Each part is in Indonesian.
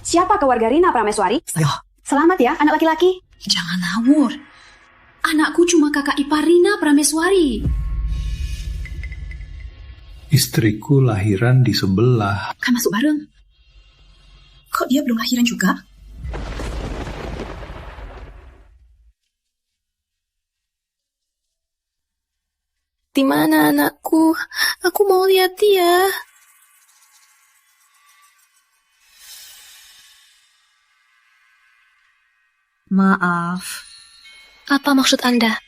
Siapa keluarga Rina Prameswari? Saya. Selamat ya, anak laki-laki. Jangan ngawur. Anakku cuma kakak ipar Rina Prameswari. Istriku lahiran di sebelah. Kan masuk bareng. Kok dia belum lahiran juga? Di mana anakku? Aku mau lihat dia. Maaf. Apa maksud Anda?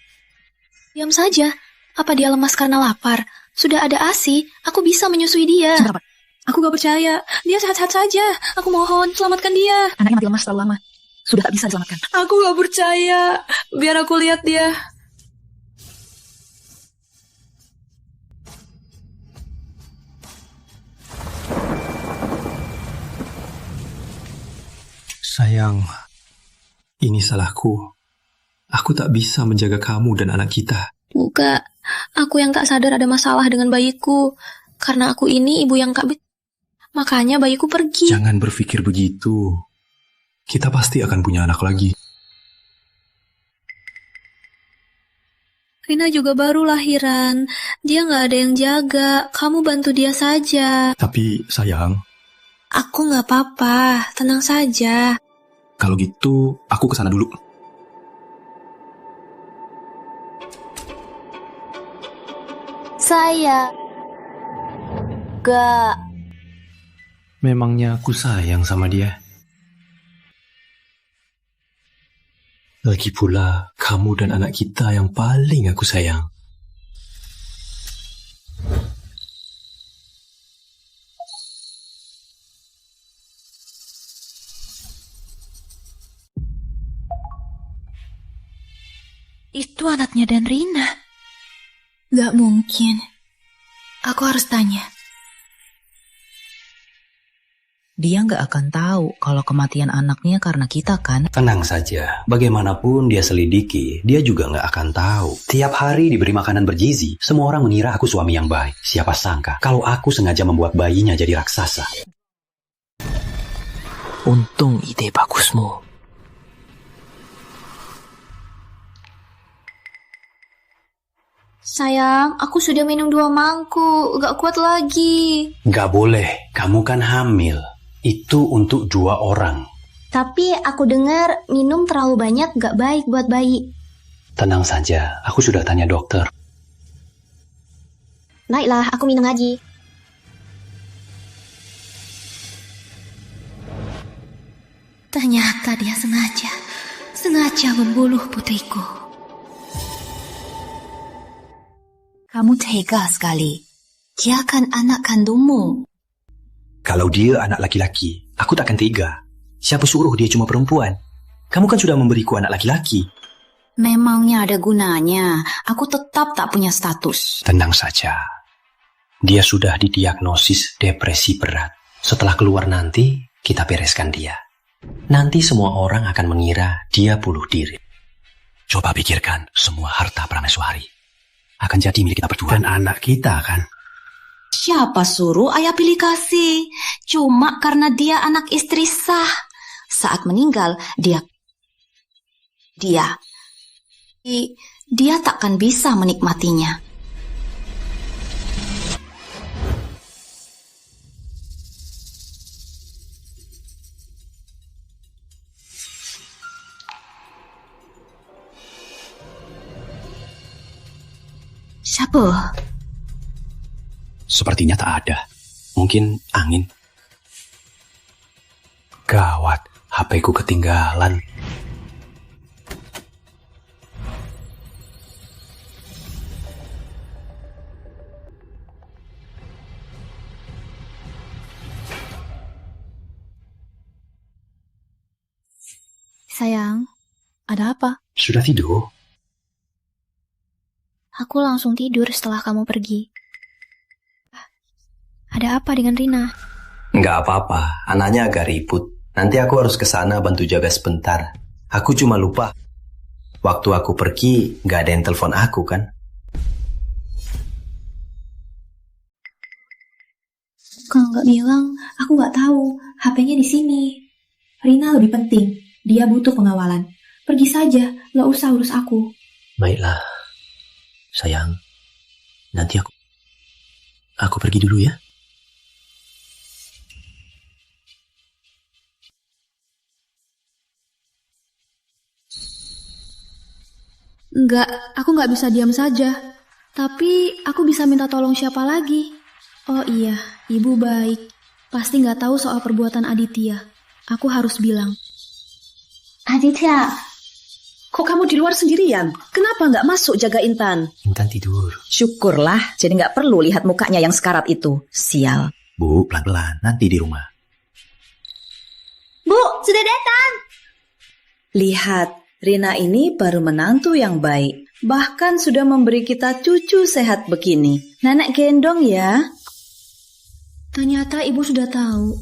Diam saja. Apa dia lemas karena lapar? Sudah ada ASI, aku bisa menyusui dia. Sebentar, Pak. Aku gak percaya. Dia sehat-sehat saja. Aku mohon, selamatkan dia. Anaknya mati lemas terlalu lama. Sudah tak bisa diselamatkan. Aku gak percaya. Biar aku lihat dia. Sayang, ini salahku. Aku tak bisa menjaga kamu dan anak kita. Bukan, aku yang tak sadar ada masalah dengan bayiku. Karena aku ini ibu yang tak makanya bayiku pergi. Jangan berpikir begitu. Kita pasti akan punya anak lagi. Rina juga baru lahiran. Dia gak ada yang jaga. Kamu bantu dia saja. Tapi sayang, Aku gak apa-apa. Tenang saja. kalau gitu aku kesana dulu. Saya gak. Memangnya aku sayang sama dia. Lagi pula, kamu dan anak kita yang paling aku sayang. Itu anaknya dan Rina. Gak mungkin. Aku harus tanya. Dia nggak akan tahu kalau kematian anaknya karena kita kan. Tenang saja, bagaimanapun dia selidiki, dia juga nggak akan tahu. Tiap hari diberi makanan bergizi, semua orang mengira aku suami yang baik. Siapa sangka kalau aku sengaja membuat bayinya jadi raksasa. Untung ide bagusmu. Sayang, aku sudah minum 2 mangkuk. Gak kuat lagi. Nggak boleh, kamu kan hamil. Itu untuk 2 orang. Tapi aku dengar minum terlalu banyak gak baik buat bayi. Tenang saja, aku sudah tanya dokter. Baiklah, aku minum lagi. Ternyata dia sengaja membunuh putriku. Kamu tega sekali. Dia kan anak kandungmu. Kalau dia anak laki-laki, aku takkan tega. Siapa suruh dia cuma perempuan? Kamu kan sudah memberiku anak laki-laki. Memangnya ada gunanya. Aku tetap tak punya status. Tenang saja. Dia sudah didiagnosis depresi berat. Setelah keluar nanti, kita bereskan dia. Nanti semua orang akan mengira dia bunuh diri. Coba pikirkan, semua harta Prameswari akan jadi milik kita berdua. Dan anak kita kan. Siapa suruh ayah pilih kasih? Cuma karena dia anak istri sah. Saat meninggal, dia takkan bisa menikmatinya. Siapa? Sepertinya tak ada. Mungkin angin. Gawat, HP-ku ketinggalan. Sayang, ada apa? Sudah tidur? Aku langsung tidur setelah kamu pergi. Ada apa dengan Rina? Nggak apa-apa, anaknya agak ribut. Nanti aku harus ke sana bantu jaga sebentar. Aku cuma lupa. Waktu aku pergi, nggak ada yang telepon aku kan? Kalau nggak bilang, aku nggak tahu. HP-nya di sini. Rina lebih penting. Dia butuh pengawalan. Pergi saja, gak usah urus aku. Baiklah, sayang. Nanti aku pergi dulu ya. Enggak, aku nggak bisa diam saja. Tapi aku bisa minta tolong siapa lagi? Oh iya, ibu baik. Pasti nggak tahu soal perbuatan Aditya. Aku harus bilang. Aditya, Kok kamu di luar sendirian? Kenapa nggak masuk jaga Intan? Intan tidur. Syukurlah, jadi nggak perlu lihat mukanya yang sekarat itu. Sial. Bu, pelan-pelan, nanti di rumah. Bu, sudah datang. Lihat, Rina ini baru menantu yang baik. Bahkan sudah memberi kita cucu sehat begini. Nenek gendong ya. Ternyata ibu sudah tahu.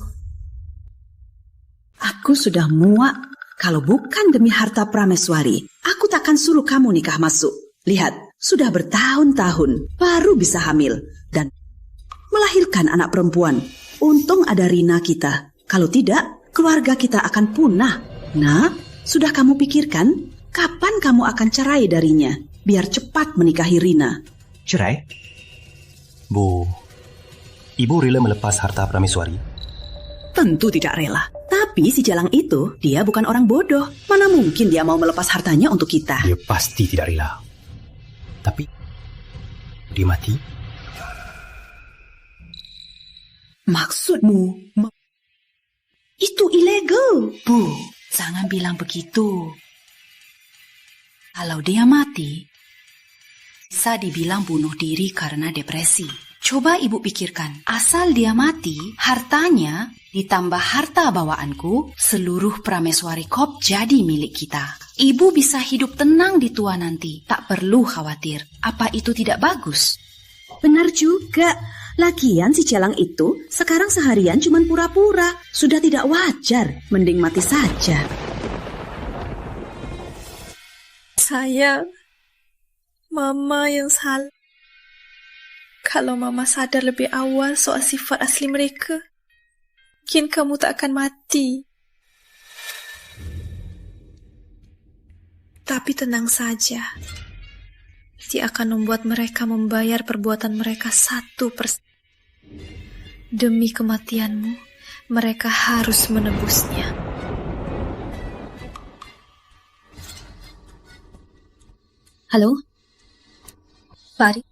Aku sudah muak. Kalau bukan demi harta Prameswari, aku takkan suruh kamu nikah masuk. Lihat, sudah bertahun-tahun baru bisa hamil dan melahirkan anak perempuan. Untung ada Rina kita. Kalau tidak, keluarga kita akan punah. Nah, sudah kamu pikirkan kapan kamu akan cerai darinya? Biar cepat menikahi Rina. Cerai? Bu, Ibu rela melepas harta Prameswari? Tentu tidak rela. Tapi si Jalang itu, dia bukan orang bodoh. Mana mungkin dia mau melepas hartanya untuk kita? Dia pasti tidak rela. Tapi, dia mati? Maksudmu? Itu ilegal. Bu, jangan bilang begitu. Kalau dia mati, bisa dibilang bunuh diri karena depresi. Coba ibu pikirkan, asal dia mati, hartanya ditambah harta bawaanku, seluruh Prameswari Corp jadi milik kita. Ibu bisa hidup tenang di tua nanti, tak perlu khawatir. Apa itu tidak bagus? Benar juga. Lagian si Jalang itu sekarang seharian cuma pura-pura. Sudah tidak wajar, mending mati saja. Sayang, Mama yang salah. Kalau Mama sadar lebih awal soal sifat asli mereka, mungkin kamu tak akan mati. Tapi tenang saja. Dia akan membuat mereka membayar perbuatan mereka satu persatu. Demi kematianmu, mereka harus menebusnya. Halo? Fari?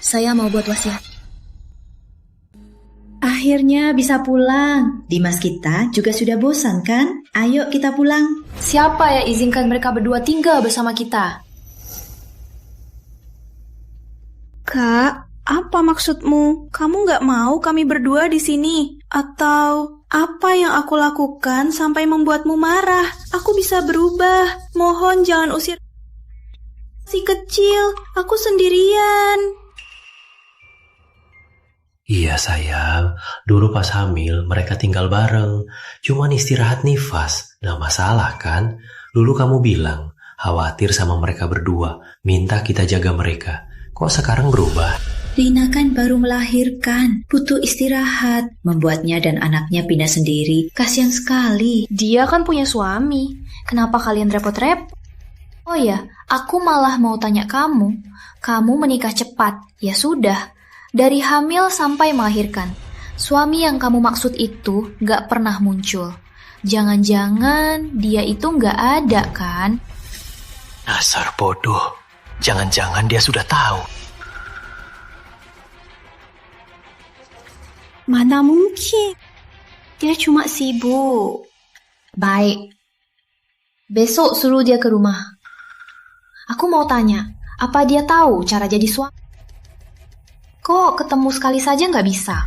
Saya mau buat wasiat. Akhirnya bisa pulang. Dimas kita juga sudah bosan kan? Ayo kita pulang. Siapa yang izinkan mereka berdua tinggal bersama kita? Kak, apa maksudmu? Kamu nggak mau kami berdua di sini? Atau apa yang aku lakukan sampai membuatmu marah? Aku bisa berubah. Mohon jangan usir. Si kecil, aku sendirian. Iya sayang, dulu pas hamil mereka tinggal bareng. Cuman istirahat nifas, gak masalah kan? Dulu kamu bilang, khawatir sama mereka berdua, minta kita jaga mereka. Kok sekarang berubah? Rina kan baru melahirkan, butuh istirahat. Membuatnya dan anaknya pindah sendiri, kasihan sekali. Dia kan punya suami. Kenapa kalian repot-repot? Oh ya, aku malah mau tanya kamu. Kamu menikah cepat, ya sudah. Dari hamil sampai melahirkan. Suami yang kamu maksud itu gak pernah muncul. Jangan-jangan dia itu gak ada kan? Dasar bodoh. Jangan-jangan dia sudah tahu. Mana mungkin? Dia cuma sibuk. Baik. Besok suruh dia ke rumah. Aku mau tanya, apa dia tahu cara jadi suami? Kok ketemu sekali saja nggak bisa?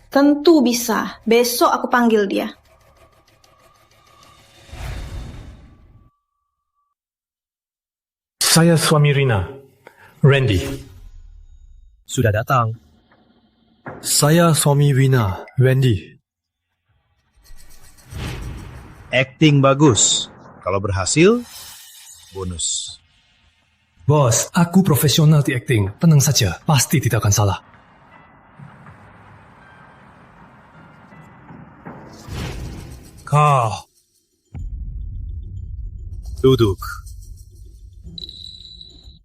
Tentu bisa. Besok aku panggil dia. Saya suami Rina, Randy. Sudah datang. Saya suami Rina, Randy. Acting bagus. Kalau berhasil, bonus. Bos, aku profesional di acting. Tenang saja, pasti tidak akan salah. Duduk.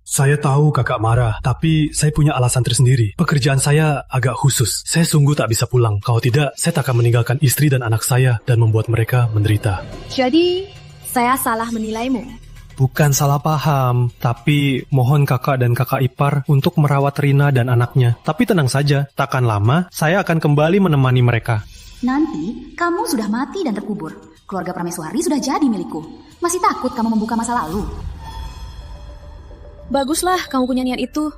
Saya tahu kakak marah, tapi saya punya alasan tersendiri. Pekerjaan saya agak khusus. Saya sungguh tak bisa pulang. Kalau tidak, saya tak akan meninggalkan istri dan anak saya dan membuat mereka menderita. Jadi, saya salah menilaimu. Bukan salah paham, tapi mohon kakak dan kakak ipar untuk merawat Rina dan anaknya. Tapi tenang saja, takkan lama saya akan kembali menemani mereka. Nanti, kamu sudah mati dan terkubur. Keluarga Prameswari sudah jadi milikku. Masih takut kamu membuka masa lalu? Baguslah kamu punya niat itu.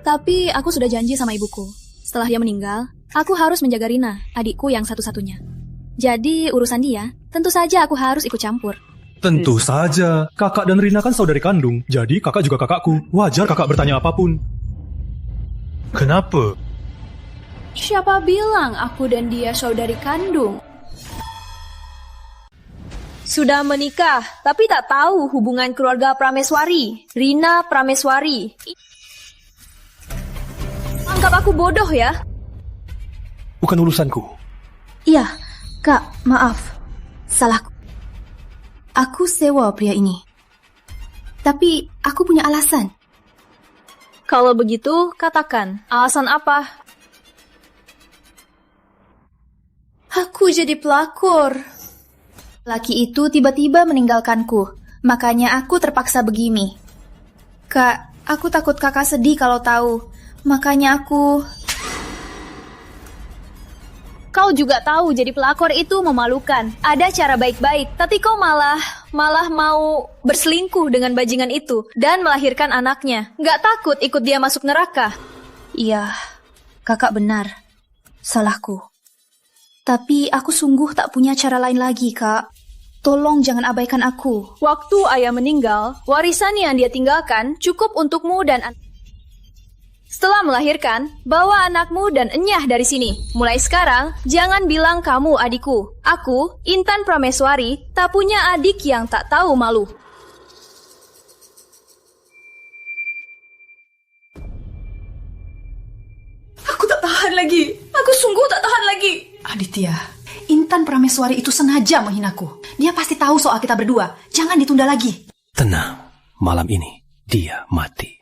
Tapi aku sudah janji sama ibuku. Setelah dia meninggal, aku harus menjaga Rina, adikku yang satu-satunya. Jadi urusan dia, tentu saja aku harus ikut campur. Tentu saja, kakak dan Rina kan saudari kandung. Jadi kakak juga kakakku. Wajar kakak bertanya apapun. Kenapa? Siapa bilang aku dan dia saudari kandung? Sudah menikah, tapi tak tahu hubungan keluarga Prameswari. Rina Prameswari. Anggap aku bodoh ya? Bukan urusanku. Iya, Kak, maaf. Salahku. Aku sewa pria ini. Tapi aku punya alasan. Kalau begitu, katakan. Alasan apa? Aku jadi pelakor. Laki itu tiba-tiba meninggalkanku, makanya aku terpaksa begini. Kak, aku takut kakak sedih kalau tahu, makanya aku... Kau juga tahu jadi pelakor itu memalukan. Ada cara baik-baik, tapi kau malah mau berselingkuh dengan bajingan itu dan melahirkan anaknya. Nggak takut ikut dia masuk neraka? Iya, kakak benar. Salahku. Tapi aku sungguh tak punya cara lain lagi, Kak. Tolong jangan abaikan aku. Waktu ayah meninggal, warisan yang dia tinggalkan cukup untukmu dan setelah melahirkan, bawa anakmu dan Enyah dari sini. Mulai sekarang, jangan bilang kamu adikku. Aku, Intan Prameswari, tak punya adik yang tak tahu malu. Aku tak tahan lagi. Aku sungguh tak tahan lagi. Aditya, Intan Prameswari itu sengaja menghinaku. Dia pasti tahu soal kita berdua. Jangan ditunda lagi. Tenang, malam ini dia mati.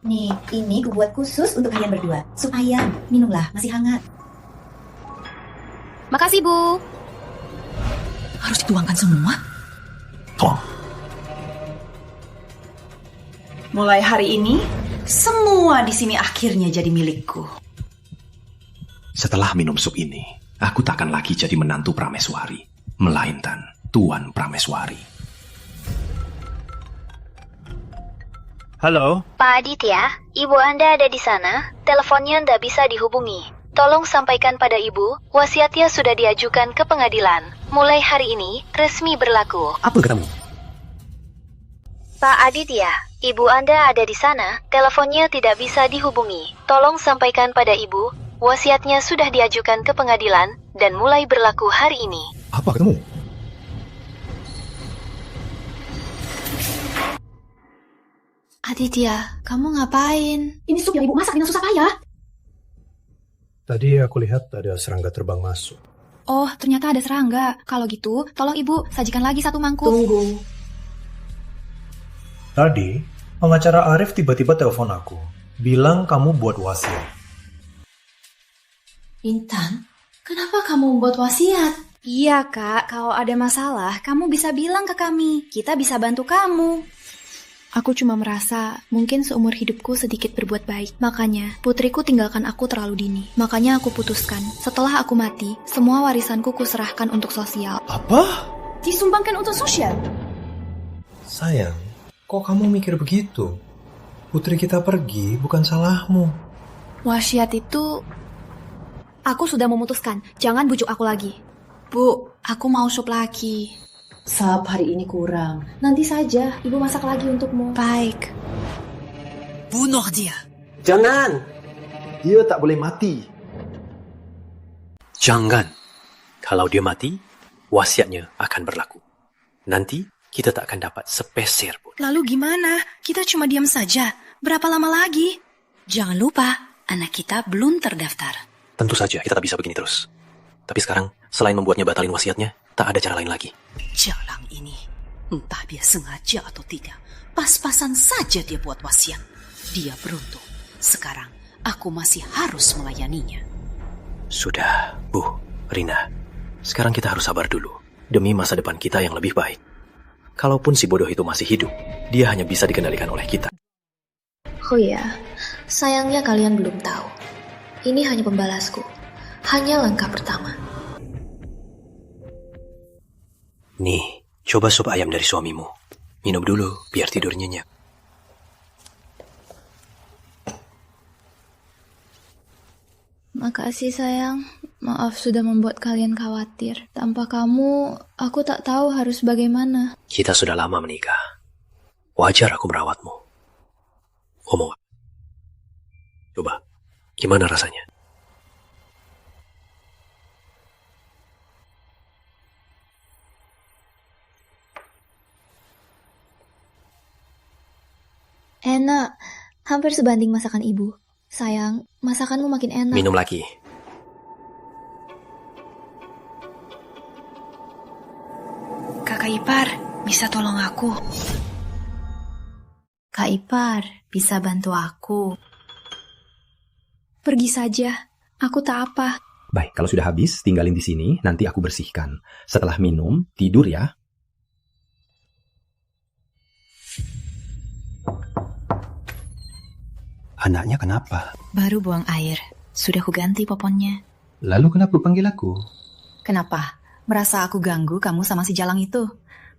Nih, ini ku buat khusus untuk kalian berdua. Sup ayam, minumlah, masih hangat. Makasih, Bu. Harus dituangkan semua? Mulai hari ini, semua di sini akhirnya jadi milikku. Setelah minum sup ini, aku takkan lagi jadi menantu Prameswari, melainkan Tuan Prameswari. Halo? Pak Aditya, ibu Anda ada di sana. Teleponnya tidak bisa dihubungi. Tolong sampaikan pada ibu, wasiatnya sudah diajukan ke pengadilan. Mulai hari ini, resmi berlaku. Apa katamu? Pak Aditya, ibu Anda ada di sana. Teleponnya tidak bisa dihubungi. Tolong sampaikan pada ibu, wasiatnya sudah diajukan ke pengadilan dan mulai berlaku hari ini. Apa katamu? Aditya, kamu ngapain? Ini sup yang ibu masak dengan susah payah. Tadi aku lihat ada serangga terbang masuk. Oh, ternyata ada serangga. Kalau gitu, tolong ibu sajikan lagi satu mangkuk. Tunggu. Tadi, pengacara Arif tiba-tiba telepon aku. Bilang kamu buat wasiat. Intan, kenapa kamu membuat wasiat? Iya kak, kalau ada masalah, kamu bisa bilang ke kami. Kita bisa bantu kamu. Aku cuma merasa mungkin seumur hidupku sedikit berbuat baik. Makanya, putriku tinggalkan aku terlalu dini. Makanya aku putuskan, setelah aku mati, semua warisanku kuserahkan untuk sosial. Apa? Disumbangkan untuk sosial? Sayang, kok kamu mikir begitu? Putri kita pergi, bukan salahmu. Wasiat itu... Aku sudah memutuskan, jangan bujuk aku lagi. Bu, Aku mau sup lagi. sap hari ini kurang. Nanti saja, ibu masak lagi untukmu. Baik. Bunuh dia. Jangan! Dia tak boleh mati. Jangan. Kalau dia mati, wasiatnya akan berlaku. Nanti kita tak akan dapat sepeser pun. Lalu gimana? Kita cuma diam saja. Berapa lama lagi? Jangan lupa, anak kita belum terdaftar. Tentu saja kita tak bisa begini terus. Tapi sekarang, selain membuatnya batalin wasiatnya, tak ada cara lain lagi. Jalang ini, entah dia sengaja atau tidak, pas-pasan saja dia buat wasiat. Dia beruntung. Sekarang, aku masih harus melayaninya. Sudah, Bu, Rina. Sekarang kita harus sabar dulu, demi masa depan kita yang lebih baik. Kalaupun si bodoh itu masih hidup, dia hanya bisa dikendalikan oleh kita. Oh ya, sayangnya kalian belum tahu. Ini hanya pembalasku. Hanya langkah pertama. Nih, coba sup ayam dari suamimu. Minum dulu, biar tidur nyenyak. Makasih sayang, maaf sudah membuat kalian khawatir. Tanpa kamu, aku tak tahu harus bagaimana. Kita sudah lama menikah. Wajar aku merawatmu. Ngomong. Coba, gimana rasanya? Enak, hampir sebanding masakan ibu. Sayang, masakanmu makin enak. Minum lagi. Kakak ipar, bisa tolong aku? Kak Ipar, bisa bantu aku? Pergi saja, aku tak apa. Baik, kalau sudah habis, tinggalin di sini, nanti aku bersihkan. Setelah minum, tidur ya. Anaknya kenapa? Baru buang air. Sudah kuganti poponnya. Lalu kenapa panggil aku? Kenapa? Merasa aku ganggu kamu sama si Jalang itu?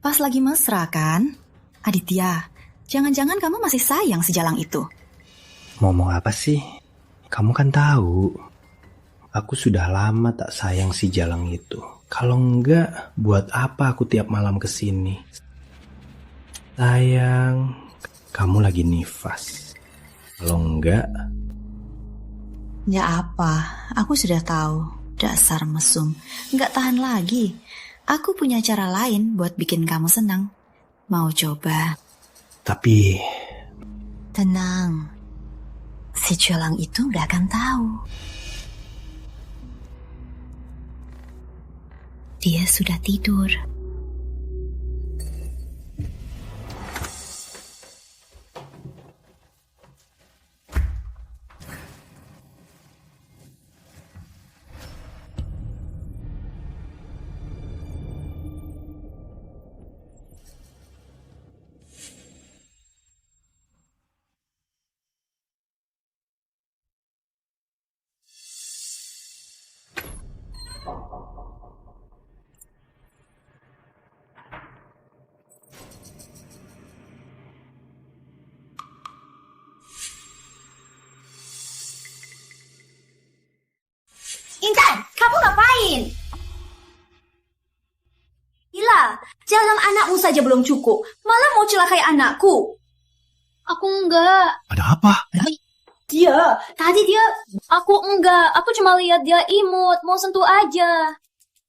Pas lagi mesra kan? Aditya, jangan-jangan kamu masih sayang si Jalang itu? Ngomong apa sih? Kamu kan tahu. Aku sudah lama tak sayang si Jalang itu. Kalau enggak, buat apa aku tiap malam kesini? Sayang, kamu lagi nifas. Kalau enggak... Ya apa, aku sudah tahu. Dasar mesum, nggak tahan lagi. Aku punya cara lain buat bikin kamu senang. Mau coba? Tapi... Tenang, si Jalang itu nggak akan tahu. Dia sudah tidur. Intan, kamu ngapain? Gila, jalan anakmu saja belum cukup, malah mau celakai anakku. Aku enggak. Ada apa? Tadi dia... Aku enggak, aku cuma lihat dia imut, mau sentuh aja.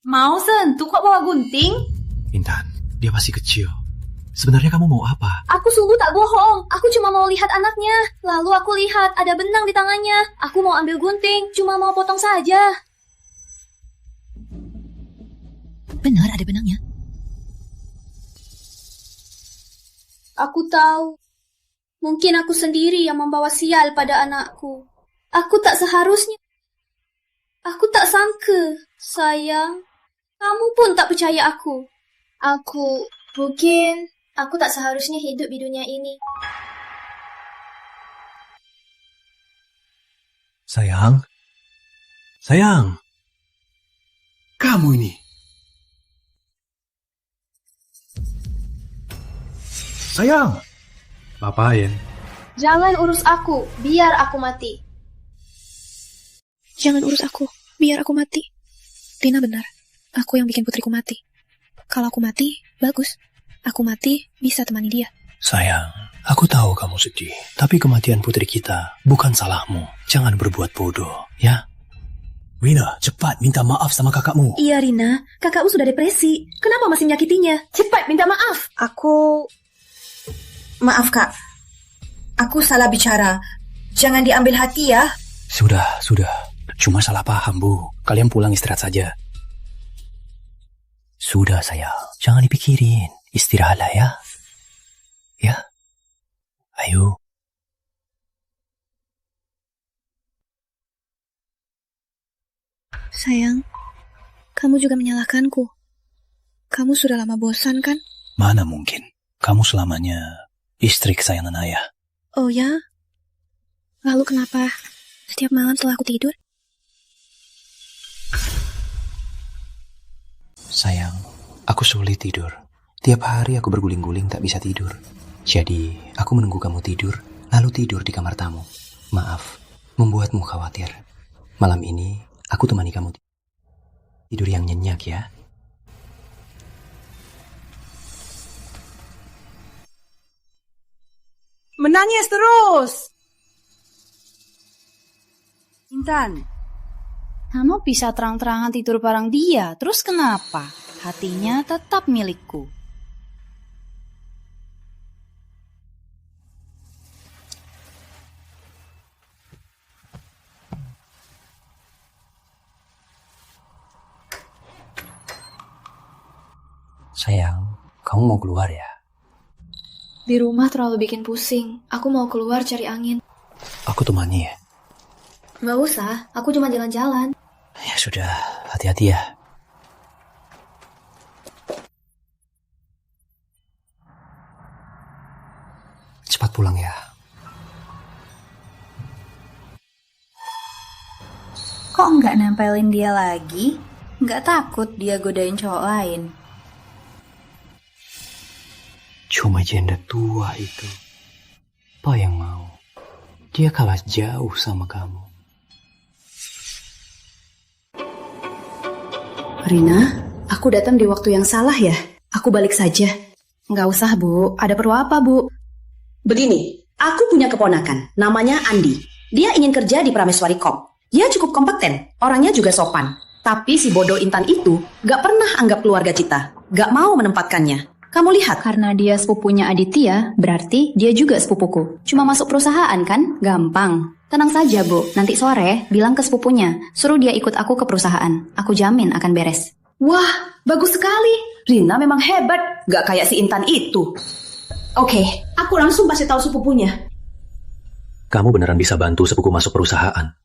Mau sentuh kok bawa gunting? Intan, dia masih kecil. Sebenarnya kamu mau apa? Aku sungguh tak bohong, aku cuma mau lihat anaknya. Lalu aku lihat ada benang di tangannya. Aku mau ambil gunting, cuma mau potong saja. Benar ada benangnya? Aku tahu. Mungkin aku sendiri yang membawa sial pada anakku. Aku tak seharusnya. Aku tak sangka. Sayang, kamu pun tak percaya aku. Mungkin aku tak seharusnya hidup di dunia ini. Sayang. Kamu ini. Sayang. Ngapain? Jangan urus aku, biar aku mati. Jangan urus aku, biar aku mati. Rina benar, aku yang bikin putriku mati. Kalau aku mati, bagus. Aku mati, bisa temani dia. Sayang, aku tahu kamu sedih. Tapi kematian putri kita bukan salahmu. Jangan berbuat bodoh, ya? Rina, cepat minta maaf sama kakakmu. Iya Rina, kakakmu sudah depresi. Kenapa masih menyakitinya? Cepat minta maaf. Maaf kak, aku salah bicara. Jangan diambil hati ya. Sudah. Cuma salah paham, Bu. Kalian pulang istirahat saja. Sudah sayang, jangan dipikirin. Istirahatlah ya. Ya, ayo. Sayang, kamu juga menyalahkanku. Kamu sudah lama bosan kan? Mana mungkin. Kamu selamanya istri kesayangan ayah. Oh ya? Lalu kenapa setiap malam setelah aku tidur? Sayang, aku sulit tidur. Tiap hari aku berguling-guling tak bisa tidur. Jadi, aku menunggu kamu tidur, lalu tidur di kamar tamu. Maaf, membuatmu khawatir. Malam ini, aku temani kamu tidur yang nyenyak ya. Menangis terus. Intan, kamu bisa terang-terangan tidur bareng dia, terus kenapa? Hatinya tetap milikku. Sayang, kamu mau keluar ya? Di rumah terlalu bikin pusing. Aku mau keluar cari angin. Aku temani ya. Nggak usah, aku cuma jalan-jalan. Ya sudah, hati-hati ya. Cepat pulang ya. Kok nggak nempelin dia lagi? Nggak takut dia godain cowok lain? Cuma janda tua itu. Apa yang mau? Dia kalah jauh sama kamu. Rina, aku datang di waktu yang salah ya? Aku balik saja. Nggak usah, Bu. Ada perlu apa, Bu? Begini, aku punya keponakan, namanya Andi. Dia ingin kerja di Prameswari Corp. Dia cukup kompeten, orangnya juga sopan. Tapi si bodoh Intan itu gak pernah anggap keluarga kita, gak mau menempatkannya. Kamu lihat. Karena dia sepupunya Aditya, berarti dia juga sepupuku. Cuma masuk perusahaan kan? Gampang. Tenang saja, Bu. Nanti sore bilang ke sepupunya, suruh dia ikut aku ke perusahaan. Aku jamin akan beres. Wah, bagus sekali. Rina memang hebat, gak kayak si Intan itu. Oke, aku langsung kasih tahu sepupunya. Kamu beneran bisa bantu sepupu masuk perusahaan?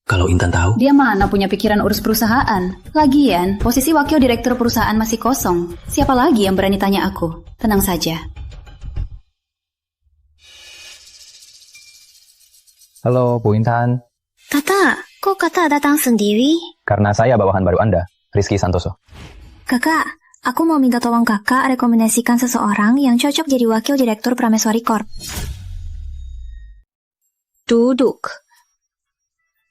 Kalau Intan tahu? Dia mana punya pikiran urus perusahaan. Lagian, posisi wakil direktur perusahaan masih kosong. Siapa lagi yang berani tanya aku? Tenang saja. Halo, Bu Intan. Kakak, kok kakak datang sendiri? Karena saya bawahan baru Anda, Rizky Santoso. Kakak, aku mau minta tolong kakak rekomendasikan seseorang yang cocok jadi wakil direktur Prameswari Corp. Duduk.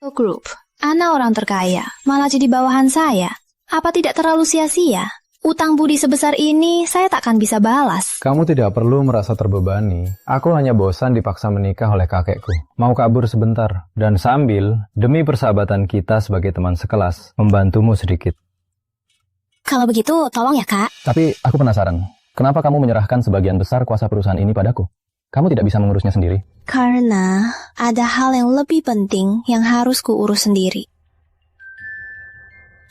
Group, Ana orang terkaya, malah jadi bawahan saya. Apa tidak terlalu sia-sia? Utang budi sebesar ini saya takkan bisa balas. Kamu tidak perlu merasa terbebani. Aku hanya bosan dipaksa menikah oleh kakekku. Mau kabur sebentar, dan sambil, demi persahabatan kita sebagai teman sekelas, membantumu sedikit. Kalau begitu, tolong ya, Kak. Tapi aku penasaran, kenapa kamu menyerahkan sebagian besar kuasa perusahaan ini padaku? Kamu tidak bisa mengurusnya sendiri? Karena ada hal yang lebih penting yang harus kuurus sendiri.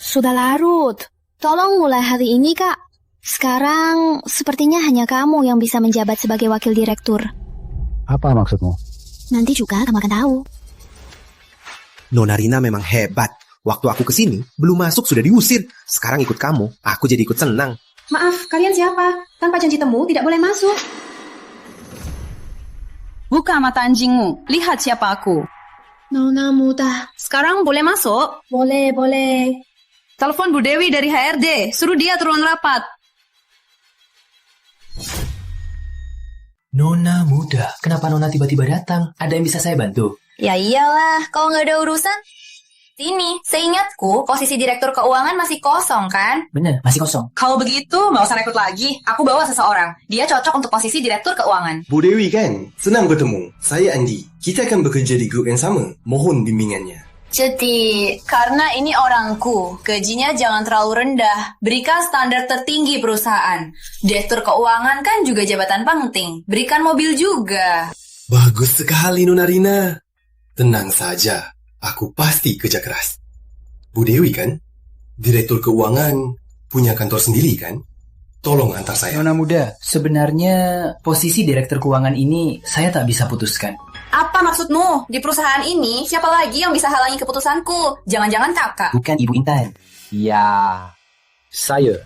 Sudah larut. Tolong mulai hari ini, Kak. Sekarang sepertinya hanya kamu yang bisa menjabat sebagai wakil direktur. Apa maksudmu? Nanti juga kamu akan tahu. Nona Rina memang hebat. Waktu aku kesini, belum masuk sudah diusir. Sekarang ikut kamu, aku jadi ikut senang. Maaf, kalian siapa? Tanpa janji temu tidak boleh masuk. Buka mata anjingmu, lihat siapa aku. Nona muda. Sekarang boleh masuk? Boleh. Telepon Bu Dewi dari HRD, suruh dia turun rapat. Nona muda, kenapa Nona tiba-tiba datang? Ada yang bisa saya bantu? Ya iyalah, kalau nggak ada urusan. Sini, seingatku posisi direktur keuangan masih kosong kan? Bener, masih kosong. Kalau begitu, nggak usah rekrut lagi. Aku bawa seseorang. Dia cocok untuk posisi direktur keuangan. Bu Dewi kan? Senang bertemu. Saya Andi. Kita akan bekerja di grup yang sama. Mohon bimbingannya. Jadi, karena ini orangku, gajinya jangan terlalu rendah. Berikan standar tertinggi perusahaan. Direktur keuangan kan juga jabatan penting. Berikan mobil juga. Bagus sekali, Nona Rina. Tenang saja. Aku pasti kerja keras. Bu Dewi kan? Direktur keuangan punya kantor sendiri kan? Tolong antar saya. Nona muda, sebenarnya posisi direktur keuangan ini saya tak bisa putuskan. Apa maksudmu? Di perusahaan ini, siapa lagi yang bisa halangi keputusanku? Jangan-jangan kakak. Bukan Ibu Intan. Ya, saya.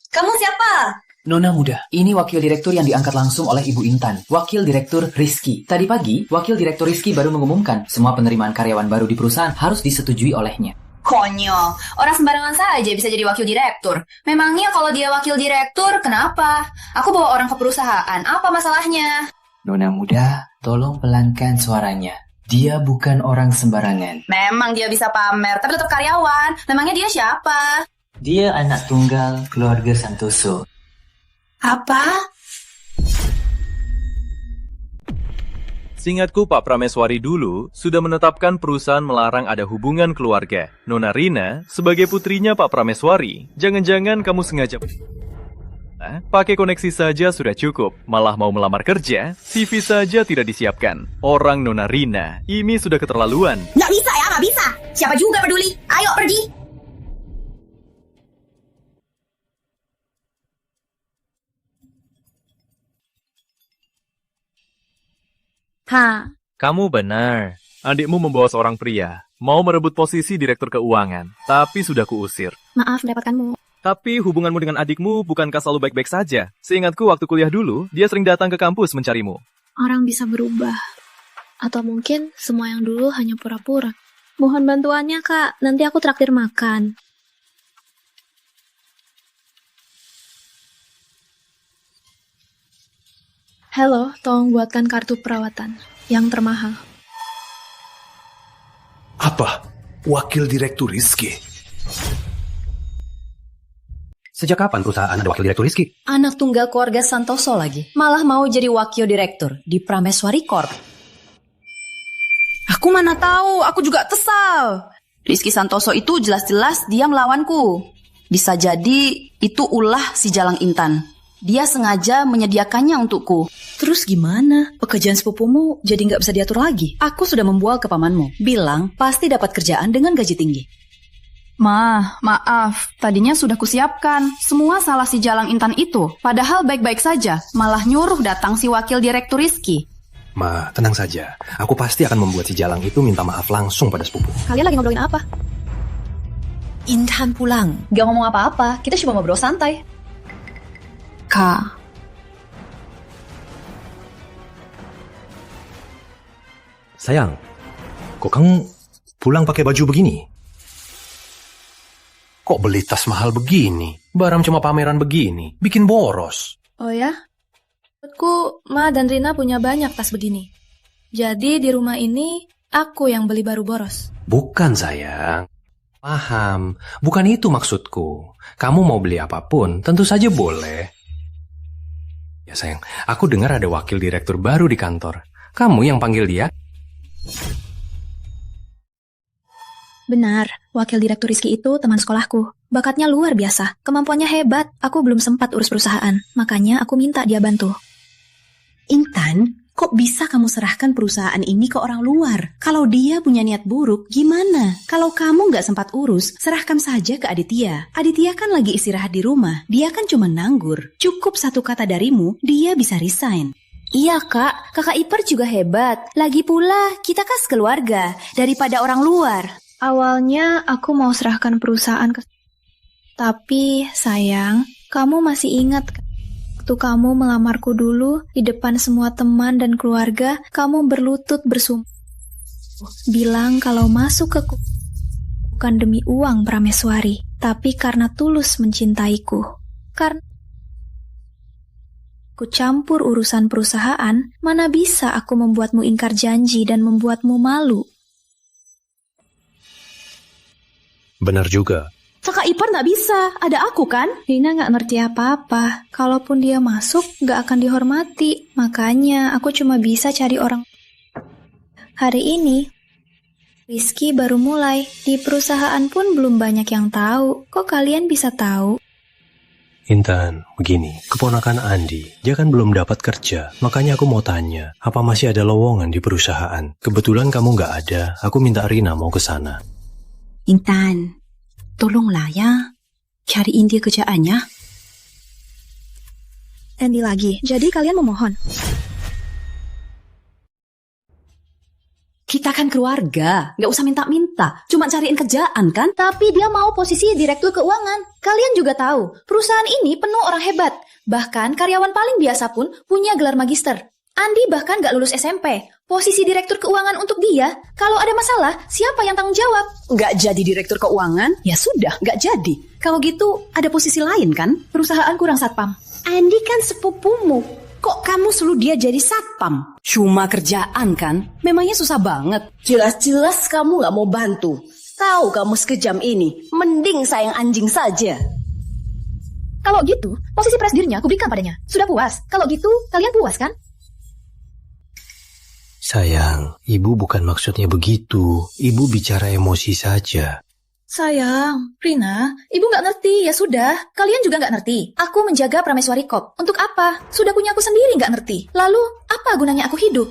Kamu siapa? Nona muda, ini wakil direktur yang diangkat langsung oleh Ibu Intan. Wakil direktur Rizky. Tadi pagi, wakil direktur Rizky baru mengumumkan semua penerimaan karyawan baru di perusahaan harus disetujui olehnya. Konyol, orang sembarangan saja bisa jadi wakil direktur. Memangnya kalau dia wakil direktur, kenapa? Aku bawa orang ke perusahaan, apa masalahnya? Nona muda, tolong pelankan suaranya. Dia bukan orang sembarangan. Memang dia bisa pamer, tapi tetap karyawan. Memangnya dia siapa? Dia anak tunggal keluarga Santoso. Apa? Seingatku Pak Prameswari dulu sudah menetapkan perusahaan melarang ada hubungan keluarga. Nona Rina sebagai putrinya Pak Prameswari. Jangan-jangan kamu sengaja... pakai koneksi saja sudah cukup. Malah mau melamar kerja, CV saja tidak disiapkan. Orang Nona Rina, ini sudah keterlaluan. Nggak bisa ya, nggak bisa. Siapa juga peduli? Ayo pergi. Kamu benar. Adikmu membawa seorang pria. Mau merebut posisi direktur keuangan. Tapi sudah kuusir. Maaf mendapatkanmu. Tapi hubunganmu dengan adikmu bukankah selalu baik-baik saja? Seingatku waktu kuliah dulu, dia sering datang ke kampus mencarimu. Orang bisa berubah. Atau mungkin semua yang dulu hanya pura-pura. Mohon bantuannya, Kak. Nanti aku traktir makan. Halo, tolong buatkan kartu perawatan yang termahal. Apa? Wakil Direktur Rizky? Sejak kapan perusahaan ada wakil direktur Rizky? Anak tunggal keluarga Santoso lagi. Malah mau jadi wakil direktur di Prameswari Corp. Aku mana tahu, aku juga kesal. Rizky Santoso itu jelas-jelas dia melawanku. Bisa jadi itu ulah si Jalang Intan. Dia sengaja menyediakannya untukku. Terus gimana? Pekerjaan sepupumu jadi nggak bisa diatur lagi. Aku sudah membual ke pamanmu. Bilang pasti dapat kerjaan dengan gaji tinggi. Maaf. Tadinya sudah kusiapkan. Semua salah si Jalang Intan itu. Padahal baik-baik saja. Malah nyuruh datang si wakil direktur Rizky. Ma, tenang saja. Aku pasti akan membuat si Jalang itu minta maaf langsung pada sepupu. Kalian lagi ngobrolin apa? Intan pulang. Gak ngomong apa-apa. Kita cuma ngobrol santai. Kak. Sayang, kok kamu pulang pakai baju begini? Kok beli tas mahal begini? Barang cuma pameran begini, bikin boros. Oh ya? Menurutku, Ma dan Rina punya banyak tas begini. Jadi di rumah ini, aku yang beli baru boros. Bukan sayang. Paham, bukan itu maksudku. Kamu mau beli apapun, tentu saja boleh. Ya sayang, aku dengar ada wakil direktur baru di kantor. Kamu yang panggil dia? Benar, wakil direktur Rizky itu teman sekolahku. Bakatnya luar biasa, kemampuannya hebat. Aku belum sempat urus perusahaan, makanya aku minta dia bantu. Intan, kok bisa kamu serahkan perusahaan ini ke orang luar? Kalau dia punya niat buruk, gimana? Kalau kamu nggak sempat urus, serahkan saja ke Aditya. Aditya kan lagi istirahat di rumah. Dia kan cuma nganggur. Cukup satu kata darimu, dia bisa resign. Iya kak, kakak ipar juga hebat. Lagi pula kita kan sekeluarga daripada orang luar. Awalnya aku mau serahkan perusahaan ke... Tapi sayang, kamu masih ingat kan? Waktu kamu melamarku dulu, di depan semua teman dan keluarga, kamu berlutut bersumpah. Bilang kalau masuk ke bukan demi uang Prameswari, tapi karena tulus mencintaiku. Karena aku campur urusan perusahaan, mana bisa aku membuatmu ingkar janji dan membuatmu malu. Benar juga. Kakak ipar nggak bisa, ada aku kan? Rina nggak ngerti apa-apa. Kalaupun dia masuk, nggak akan dihormati. Makanya aku cuma bisa cari orang. Hari ini, Rizky baru mulai. Di perusahaan pun belum banyak yang tahu. Kok kalian bisa tahu? Intan, begini, keponakan Andi, dia kan belum dapat kerja. Makanya aku mau tanya, apa masih ada lowongan di perusahaan? Kebetulan kamu nggak ada, aku minta Rina mau ke sana. Intan, Tolonglah ya, cariin dia kerjaannya. Andy lagi, jadi kalian memohon. Kita kan keluarga, nggak usah minta-minta. Cuma cariin kerjaan kan? Tapi dia mau posisi direktur keuangan. Kalian juga tahu, perusahaan ini penuh orang hebat. Bahkan karyawan paling biasa pun punya gelar magister. Andi bahkan gak lulus SMP. Posisi direktur keuangan untuk dia, kalau ada masalah, siapa yang tanggung jawab? Nggak jadi direktur keuangan? Ya sudah, nggak jadi. Kalau gitu, ada posisi lain kan? Perusahaan kurang satpam. Andi kan sepupumu. Kok kamu suruh dia jadi satpam? Cuma kerjaan kan? Memangnya susah banget. Jelas-jelas kamu gak mau bantu. Tahu kamu sekejam ini, mending sayang anjing saja. Kalau gitu, posisi presidennya aku berikan padanya. Sudah puas? Kalau gitu, kalian puas kan? Sayang, ibu bukan maksudnya begitu. Ibu bicara emosi saja. Sayang, Rina, ibu gak ngerti, ya sudah. Kalian juga gak ngerti. Aku menjaga Prameswari Corp. Untuk apa? Sudah punya aku sendiri gak ngerti. Lalu, apa gunanya aku hidup?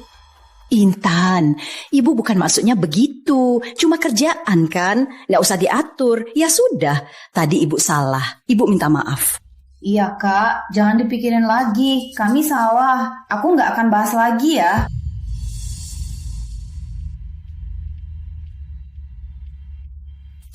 Intan, ibu bukan maksudnya begitu. Cuma kerjaan kan? Nggak usah diatur. Ya sudah, tadi ibu salah. Ibu minta maaf. Iya kak, jangan dipikirin lagi. Kami salah. Aku nggak akan bahas lagi ya.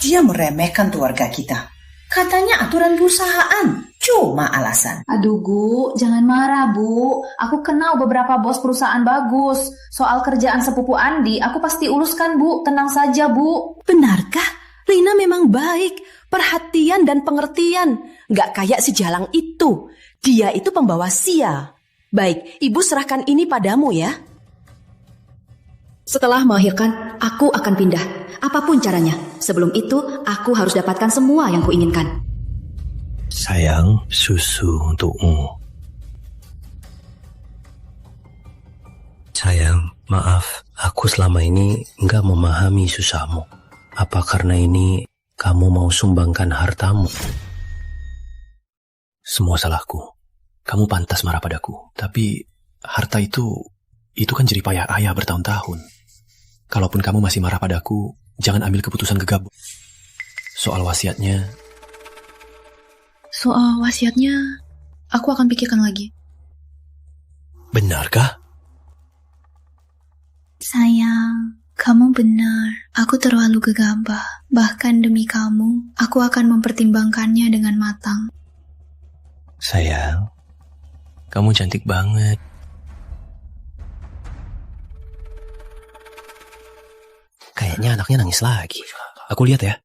Dia meremehkan keluarga kita. Katanya aturan perusahaan. Cuma alasan. Aduh Bu, jangan marah Bu. Aku kenal beberapa bos perusahaan bagus. Soal kerjaan sepupu Andi, aku pasti uruskan Bu. Tenang saja Bu. Benarkah? Rina memang baik, perhatian dan pengertian. Nggak kayak si Jalang itu. Dia itu pembawa sial. Baik, ibu serahkan ini padamu ya. Setelah melahirkan, aku akan pindah. Apapun caranya. Sebelum itu, aku harus dapatkan semua yang kuinginkan. Sayang, susu untukmu. Sayang, maaf. Aku selama ini nggak memahami susahmu. Apa karena ini kamu mau sumbangkan hartamu? Semua salahku. Kamu pantas marah padaku. Tapi harta itu kan jerih payah ayah bertahun-tahun. Kalaupun kamu masih marah padaku, jangan ambil keputusan gegabah. Soal wasiatnya, aku akan pikirkan lagi. Benarkah? Sayang, kamu benar. Aku terlalu gegabah. Bahkan demi kamu, aku akan mempertimbangkannya dengan matang. Sayang, kamu cantik banget. Kayaknya anaknya nangis lagi. Aku lihat ya.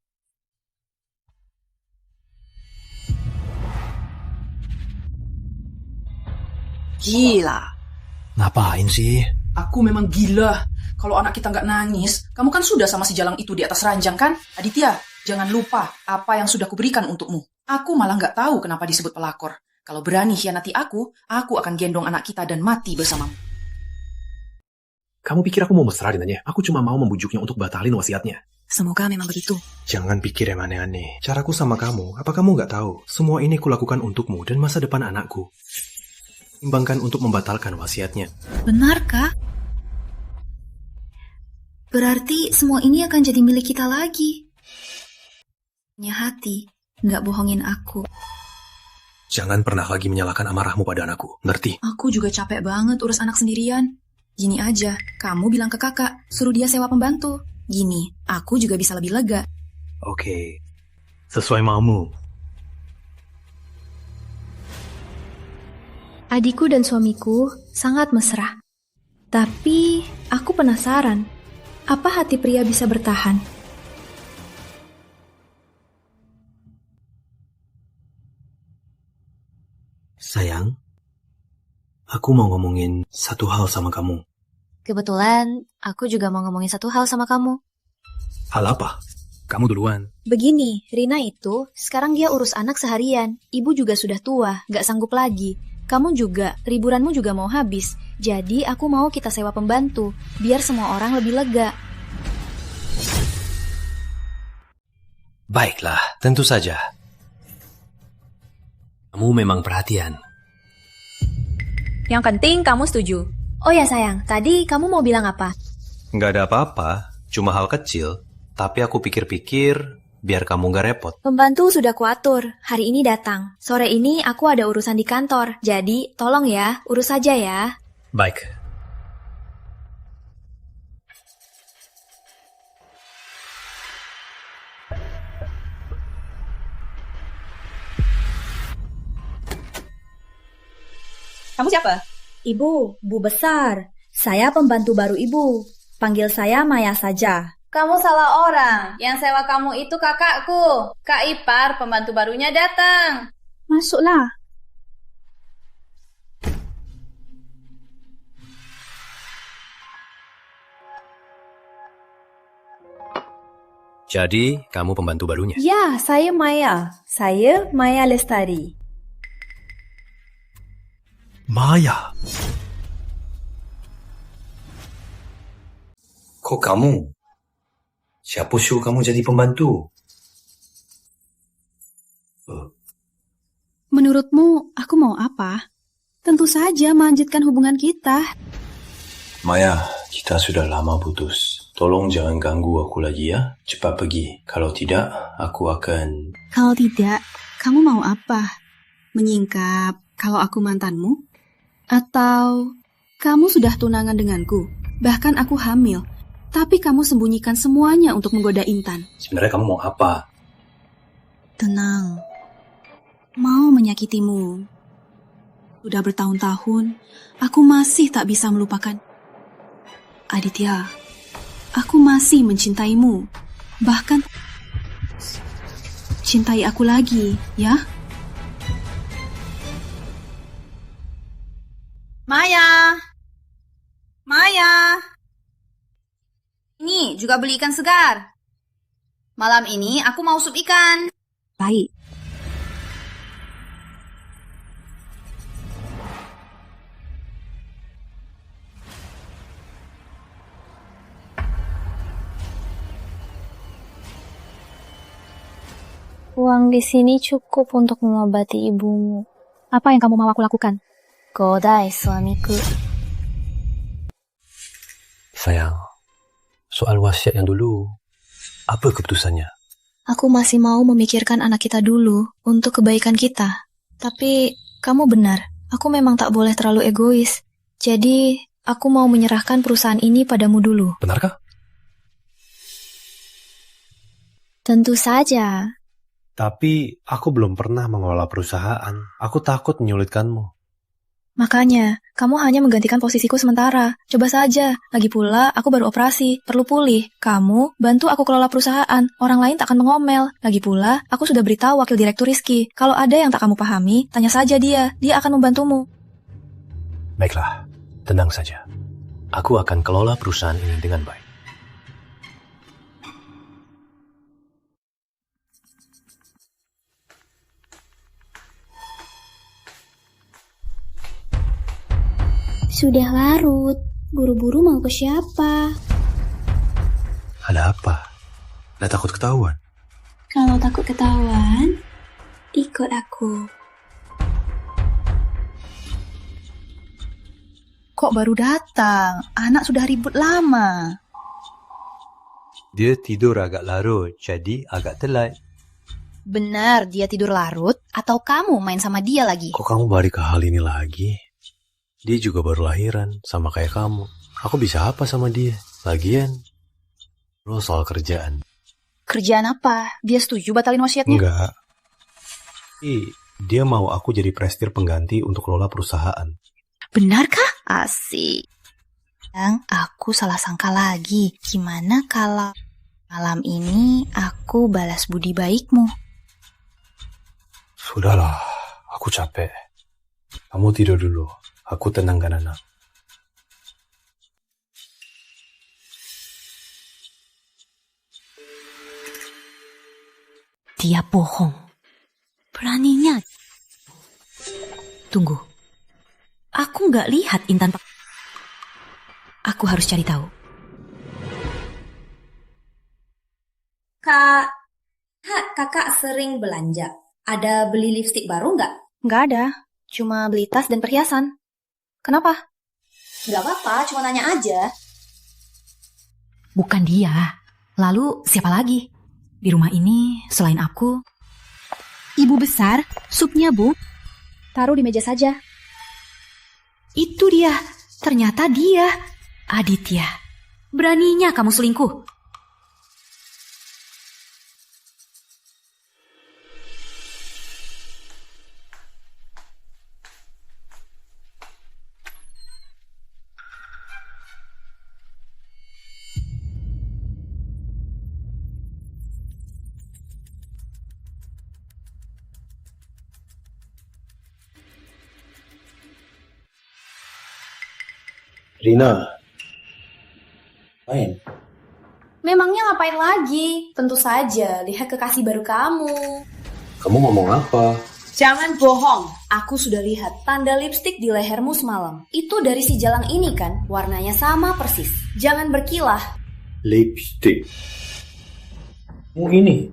Gila. Ngapain sih? Aku memang gila. Kalau anak kita nggak nangis, kamu kan sudah sama si Jalang itu di atas ranjang kan? Aditya, jangan lupa apa yang sudah kuberikan untukmu. Aku malah nggak tahu kenapa disebut pelakor. Kalau berani hianati aku akan gendong anak kita dan mati bersamamu. Kamu pikir aku mau mesra dengannya? Aku cuma mau membujuknya untuk batalin wasiatnya. Semoga memang begitu. Jangan pikir yang aneh-aneh. Caraku sama kamu, apa kamu nggak tahu? Semua ini kulakukan untukmu dan masa depan anakku. Timbangkan untuk membatalkan wasiatnya. Benarkah? Berarti semua ini akan jadi milik kita lagi. Punya hati, nggak bohongin aku. Jangan pernah lagi menyalahkan amarahmu pada anakku, ngerti? Aku juga capek banget urus anak sendirian. Gini aja, kamu bilang ke kakak, suruh dia sewa pembantu. Gini, aku juga bisa lebih lega. Oke, sesuai maumu. Adikku dan suamiku sangat mesra. Tapi aku penasaran, apa hati pria bisa bertahan? Sayang, aku mau ngomongin satu hal sama kamu. Kebetulan, aku juga mau ngomongin satu hal sama kamu. Hal apa? Kamu duluan. Begini, Rina itu, sekarang dia urus anak seharian. Ibu juga sudah tua, gak sanggup lagi. Kamu juga, liburanmu juga mau habis. Jadi aku mau kita sewa pembantu, biar semua orang lebih lega. Baiklah, tentu saja. Kamu memang perhatian. Yang penting kamu setuju. Oh ya sayang, tadi kamu mau bilang apa? Nggak ada apa-apa, cuma hal kecil. Tapi aku pikir-pikir, biar kamu gak repot. Pembantu sudah kuatur, hari ini datang. Sore ini aku ada urusan di kantor, jadi tolong ya, urus saja ya. Baik. Kamu siapa? Ibu, Bu Besar. Saya pembantu baru Ibu. Panggil saya Maya saja. Kamu salah orang. Yang sewa kamu itu kakakku. Kak Ipar, pembantu barunya datang. Masuklah. Jadi, kamu pembantu barunya? Ya, saya Maya. Saya Maya Lestari. Maya. Kok kamu? Siapa suruh kamu jadi pembantu? Menurutmu, aku mau apa? Tentu saja melanjutkan hubungan kita. Maya, kita sudah lama putus. Tolong jangan ganggu aku lagi ya. Cepat pergi. Kalau tidak, aku akan... Kalau tidak, kamu mau apa? Menyingkap kalau aku mantanmu? Atau kamu sudah tunangan denganku? Bahkan aku hamil. Tapi kamu sembunyikan semuanya untuk menggoda Intan. Sebenarnya kamu mau apa? Tenang. Mau menyakitimu. Sudah bertahun-tahun, aku masih tak bisa melupakan. Aditya, aku masih mencintaimu. Bahkan cintai aku lagi, ya? Maya! Maya! Ini juga beli ikan segar. Malam ini aku mau sup ikan. Baik. Uang di sini cukup untuk mengobati ibumu. Apa yang kamu mau aku lakukan? Godai suamiku. Sayang, soal wasiat yang dulu, apa keputusannya? Aku masih mau memikirkan anak kita dulu untuk kebaikan kita. Tapi kamu benar, aku memang tak boleh terlalu egois. Jadi, aku mau menyerahkan perusahaan ini padamu dulu. Benarkah? Tentu saja. Tapi aku belum pernah mengelola perusahaan. Aku takut menyulitkanmu. Makanya, kamu hanya menggantikan posisiku sementara. Coba saja. Lagi pula, aku baru operasi. Perlu pulih. Kamu bantu aku kelola perusahaan. Orang lain tak akan mengomel. Lagi pula, aku sudah beritahu wakil direktur Rizky. Kalau ada yang tak kamu pahami, tanya saja dia. Dia akan membantumu. Baiklah, tenang saja. Aku akan kelola perusahaan ini dengan baik. Sudah larut. Buru-buru mau ke siapa? Ada apa? Ada takut ketahuan? Kalau takut ketahuan, ikut aku. Kok baru datang? Anak sudah ribut lama. Dia tidur agak larut, jadi agak telat. Benar, dia tidur larut atau kamu main sama dia lagi? Kok kamu balik ke hal ini lagi? Dia juga baru lahiran, sama kayak kamu. Aku bisa apa sama dia? Lagian, lo soal kerjaan. Kerjaan apa? Dia setuju batalin wasiatnya? Enggak. Dia mau aku jadi prestir pengganti untuk kelola perusahaan. Benarkah? Asik. Yang aku salah sangka lagi. Gimana kalau malam ini aku balas budi baikmu? Sudahlah, aku capek. Kamu tidur dulu. Aku tenangkan anak. Dia bohong. Beraninya. Tunggu. Aku nggak lihat Intan. Aku harus cari tahu. Kakak sering belanja. Ada beli lipstik baru nggak? Nggak ada. Cuma beli tas dan perhiasan. Kenapa? Nggak apa-apa, cuma nanya aja. Bukan dia. Lalu siapa lagi? Di rumah ini, selain aku... Ibu besar, supnya, Bu. Taruh di meja saja. Itu dia. Ternyata dia. Aditya. Beraninya kamu selingkuh. Rina, main. Memangnya ngapain lagi? Tentu saja, lihat kekasih baru kamu. Kamu ngomong apa? Jangan bohong. Aku sudah lihat tanda lipstik di lehermu semalam. Itu dari si jalang ini kan? Warnanya sama persis. Jangan berkilah. Lipstick. Oh ini.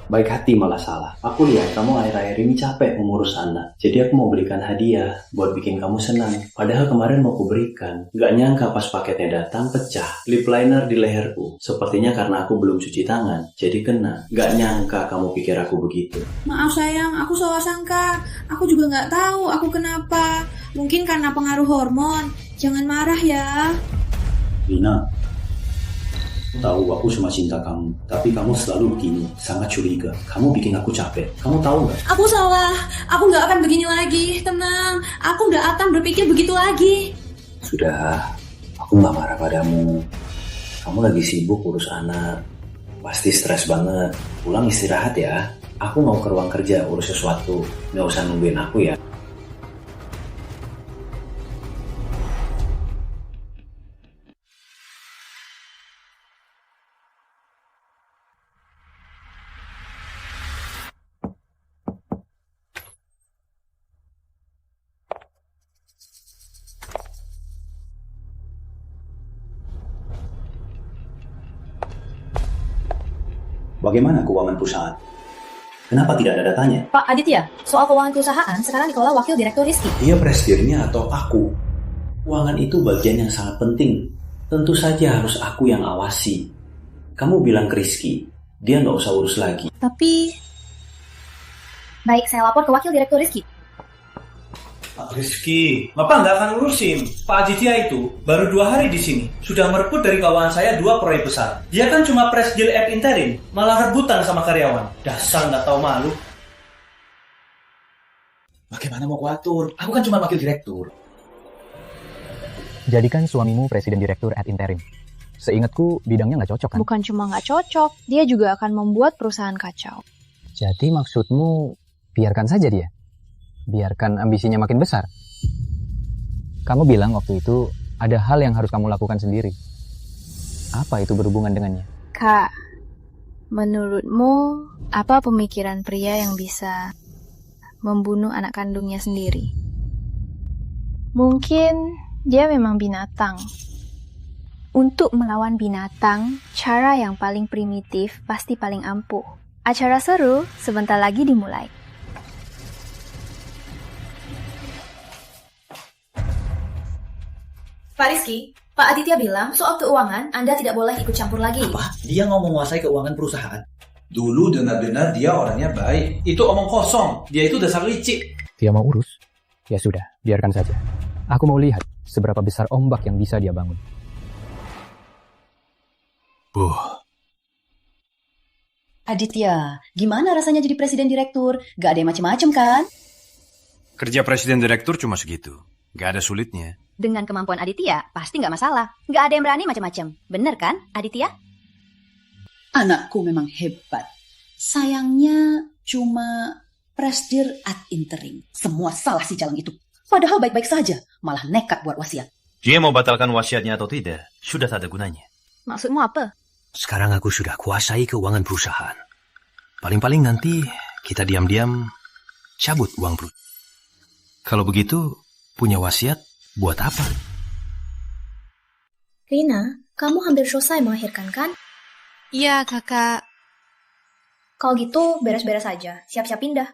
Baik hati malah salah. Aku lihat kamu akhir-akhir ini capek mengurus anak. Jadi aku mau belikan hadiah buat bikin kamu senang. Padahal kemarin mau kuberikan. Gak nyangka pas paketnya datang pecah. Lip liner di leherku. Sepertinya karena aku belum cuci tangan. Jadi kena. Gak nyangka kamu pikir aku begitu. Maaf sayang, aku salah sangka. Aku juga gak tahu aku kenapa. Mungkin karena pengaruh hormon. Jangan marah ya. Rina, tahu aku cuma cinta kamu, tapi kamu selalu begini, sangat curiga. Kamu bikin aku capek. Kamu tahu nggak? Aku salah. Aku nggak akan begini lagi. Tenang. Aku nggak akan berpikir begitu lagi. Sudah, aku nggak marah padamu. Kamu lagi sibuk urus anak. Pasti stres banget. Pulang istirahat ya. Aku mau ke ruang kerja urus sesuatu. Nggak usah nungguin aku ya. Bagaimana keuangan perusahaan? Kenapa tidak ada datanya? Pak Aditya, soal keuangan perusahaan sekarang dikelola Wakil Direktur Rizky. Dia presidennya atau aku? Keuangan itu bagian yang sangat penting. Tentu saja harus aku yang awasi. Kamu bilang ke Rizky, dia nggak usah urus lagi. Tapi... Baik, saya lapor ke Wakil Direktur Rizky. Pak Rizky, Bapak nggak akan urusin. Pak Aditya itu baru 2 hari di sini. Sudah merebut dari kawan saya 2 proyek besar. Dia kan cuma press deal ad interim, malah rebutan sama karyawan. Dasar nggak tahu malu. Bagaimana mau kuatur? Aku kan cuma wakil direktur. Jadikan suamimu presiden direktur ad interim. Seingatku bidangnya nggak cocok kan? Bukan cuma nggak cocok, dia juga akan membuat perusahaan kacau. Jadi maksudmu biarkan saja dia? Biarkan ambisinya makin besar? Kamu bilang waktu itu ada hal yang harus kamu lakukan sendiri. Apa itu berhubungan dengannya? Kak, menurutmu apa pemikiran pria yang bisa membunuh anak kandungnya sendiri? Mungkin dia memang binatang. Untuk melawan binatang, cara yang paling primitif pasti paling ampuh. Acara seru sebentar lagi dimulai. Pak Rizky, Pak Aditya bilang soal keuangan Anda tidak boleh ikut campur lagi. Apa? Dia mau menguasai keuangan perusahaan. Dulu dengar-dengar dia orangnya baik. Itu omong kosong. Dia itu dasar licik. Dia mau urus? Ya sudah, biarkan saja. Aku mau lihat seberapa besar ombak yang bisa dia bangun. Aditya, gimana rasanya jadi presiden direktur? Gak ada yang macem-macem kan? Kerja presiden direktur cuma segitu. Gak ada sulitnya. Dengan kemampuan Aditya, pasti nggak masalah. Nggak ada yang berani macam-macam. Bener kan, Aditya? Anakku memang hebat. Sayangnya cuma presdir ad interim. Semua salah si jalang itu. Padahal baik-baik saja, malah nekat buat wasiat. Dia mau batalkan wasiatnya atau tidak, sudah tak ada gunanya. Maksudmu apa? Sekarang aku sudah kuasai keuangan perusahaan. Paling-paling nanti kita diam-diam cabut uang perusahaan. Kalau begitu, punya wasiat buat apa? Rina, kamu hampir selesai melahirkan kan? Iya, kakak. Kalau gitu, beres-beres aja. Siap-siap pindah.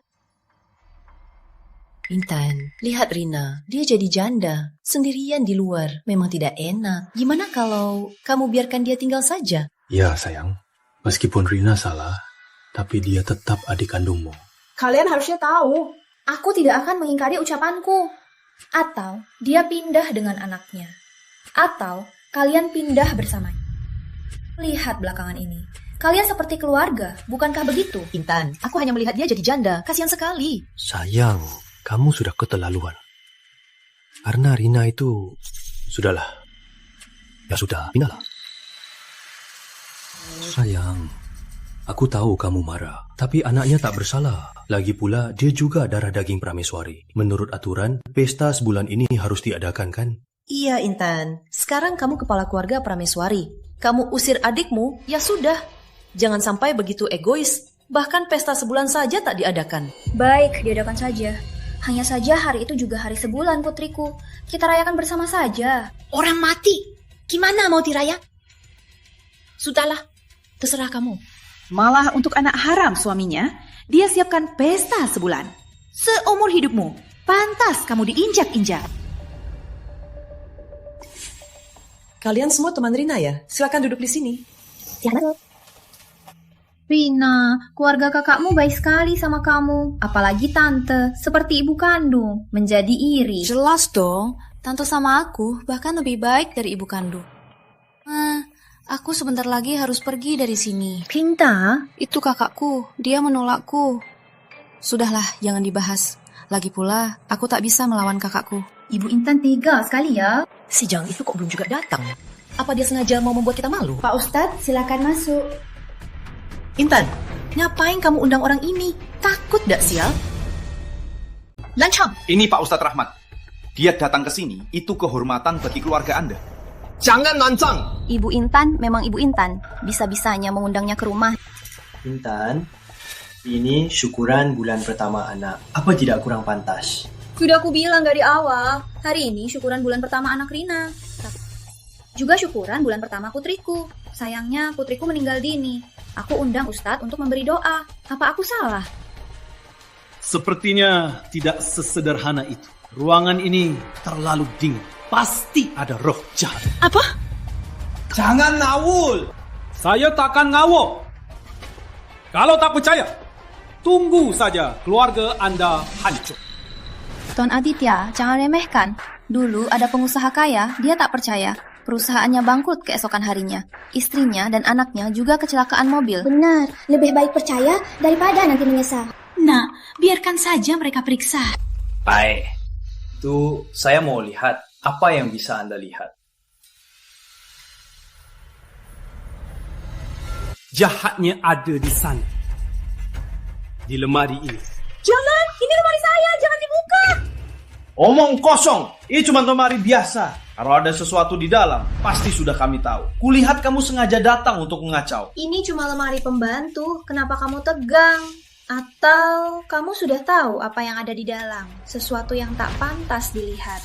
Intan, lihat Rina. Dia jadi janda. Sendirian di luar. Memang tidak enak. Gimana kalau kamu biarkan dia tinggal saja? Ya, sayang. Meskipun Rina salah, tapi dia tetap adik kandungmu. Kalian harusnya tahu, aku tidak akan mengingkari ucapanku. Atau dia pindah dengan anaknya. Atau kalian pindah bersamanya. Lihat belakangan ini. Kalian seperti keluarga, bukankah begitu? Intan, aku hanya melihat dia jadi janda. Kasihan sekali. Sayang, kamu sudah keterlaluan. Karena Rina itu... Sudahlah. Ya sudah, pindahlah. Sayang, aku tahu kamu marah. Tapi anaknya tak bersalah. Lagi pula, dia juga darah daging Prameswari. Menurut aturan, pesta sebulan ini harus diadakan, kan? Iya, Intan. Sekarang kamu kepala keluarga Prameswari. Kamu usir adikmu, ya sudah. Jangan sampai begitu egois. Bahkan pesta sebulan saja tak diadakan. Baik, diadakan saja. Hanya saja hari itu juga hari sebulan, putriku. Kita rayakan bersama saja. Orang mati. Gimana mau dirayak? Sudahlah, terserah kamu. Malah untuk anak haram suaminya, dia siapkan pesta sebulan. Seumur hidupmu, pantas kamu diinjak-injak. Kalian semua teman Rina ya? Silakan duduk di sini. Rina, keluarga kakakmu baik sekali sama kamu. Apalagi tante, seperti ibu kandung. Menjadi iri. Jelas dong, tante sama aku bahkan lebih baik dari ibu kandung. Aku sebentar lagi harus pergi dari sini. Pinta? Itu kakakku, dia menolakku. Sudahlah, jangan dibahas. Lagi pula, aku tak bisa melawan kakakku. Ibu Intan tega sekali ya. Si Jang itu kok belum juga datang? Apa dia sengaja mau membuat kita malu? Pak Ustadz, silakan masuk. Intan, ngapain kamu undang orang ini? Takut gak sial? Lancang. Ini Pak Ustadz Rahmat. Dia datang ke sini, itu kehormatan bagi keluarga Anda. Jangan lancang. Ibu Intan memang Ibu Intan. Bisa-bisanya mengundangnya ke rumah. Intan, ini syukuran bulan pertama anak. Apa tidak kurang pantas? Sudah aku bilang dari awal, hari ini syukuran bulan pertama anak Rina. Juga syukuran bulan pertama putriku. Sayangnya putriku meninggal dini. Aku undang Ustadz untuk memberi doa. Apa aku salah? Sepertinya tidak sesederhana itu. Ruangan ini terlalu dingin. Pasti ada roh jahat. Apa? Jangan ngawul. Saya takkan ngawur. Kalau tak percaya, tunggu saja keluarga Anda hancur. Tuan Aditya, jangan remehkan. Dulu ada pengusaha kaya, dia tak percaya. Perusahaannya bangkrut keesokan harinya. Istrinya dan anaknya juga kecelakaan mobil. Benar, lebih baik percaya daripada nanti menyesal. Nah, biarkan saja mereka periksa. Baik, itu saya mau lihat apa yang bisa Anda lihat. Jahatnya ada di sana. Di lemari ini. Jangan, ini lemari saya, jangan dibuka. Omong kosong. Ini cuma lemari biasa. Kalau ada sesuatu di dalam, pasti sudah kami tahu. Kulihat kamu sengaja datang untuk mengacau. Ini cuma lemari pembantu, kenapa kamu tegang? Atau kamu sudah tahu apa yang ada di dalam? Sesuatu yang tak pantas dilihat.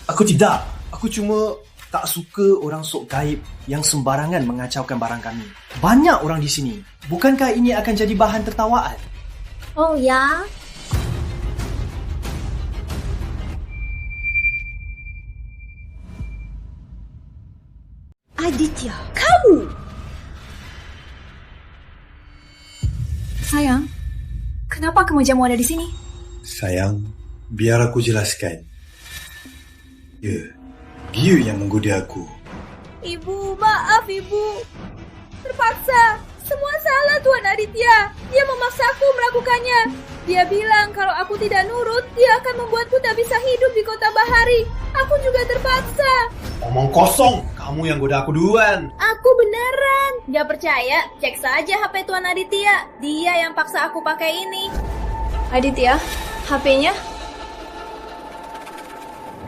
Aku tidak. Aku cuma tak suka orang sok gaib yang sembarangan mengacaukan barang kami. Banyak orang di sini. Bukankah ini akan jadi bahan tertawaan? Oh ya? Aditya, kamu! Sayang, kenapa kamu jamu ada di sini? Sayang, biar aku jelaskan. Ya, dia yang menggoda aku. Ibu, maaf ibu. Terpaksa. Semua salah Tuan Aditya. Dia memaksaku melakukannya. Dia bilang kalau aku tidak nurut, dia akan membuatku tak bisa hidup di kota Bahari. Aku juga terpaksa. Omong kosong, kamu yang goda aku duluan. Aku beneran. Gak percaya? Cek saja HP Tuan Aditya. Dia yang paksa aku pakai ini. Aditya, HP-nya?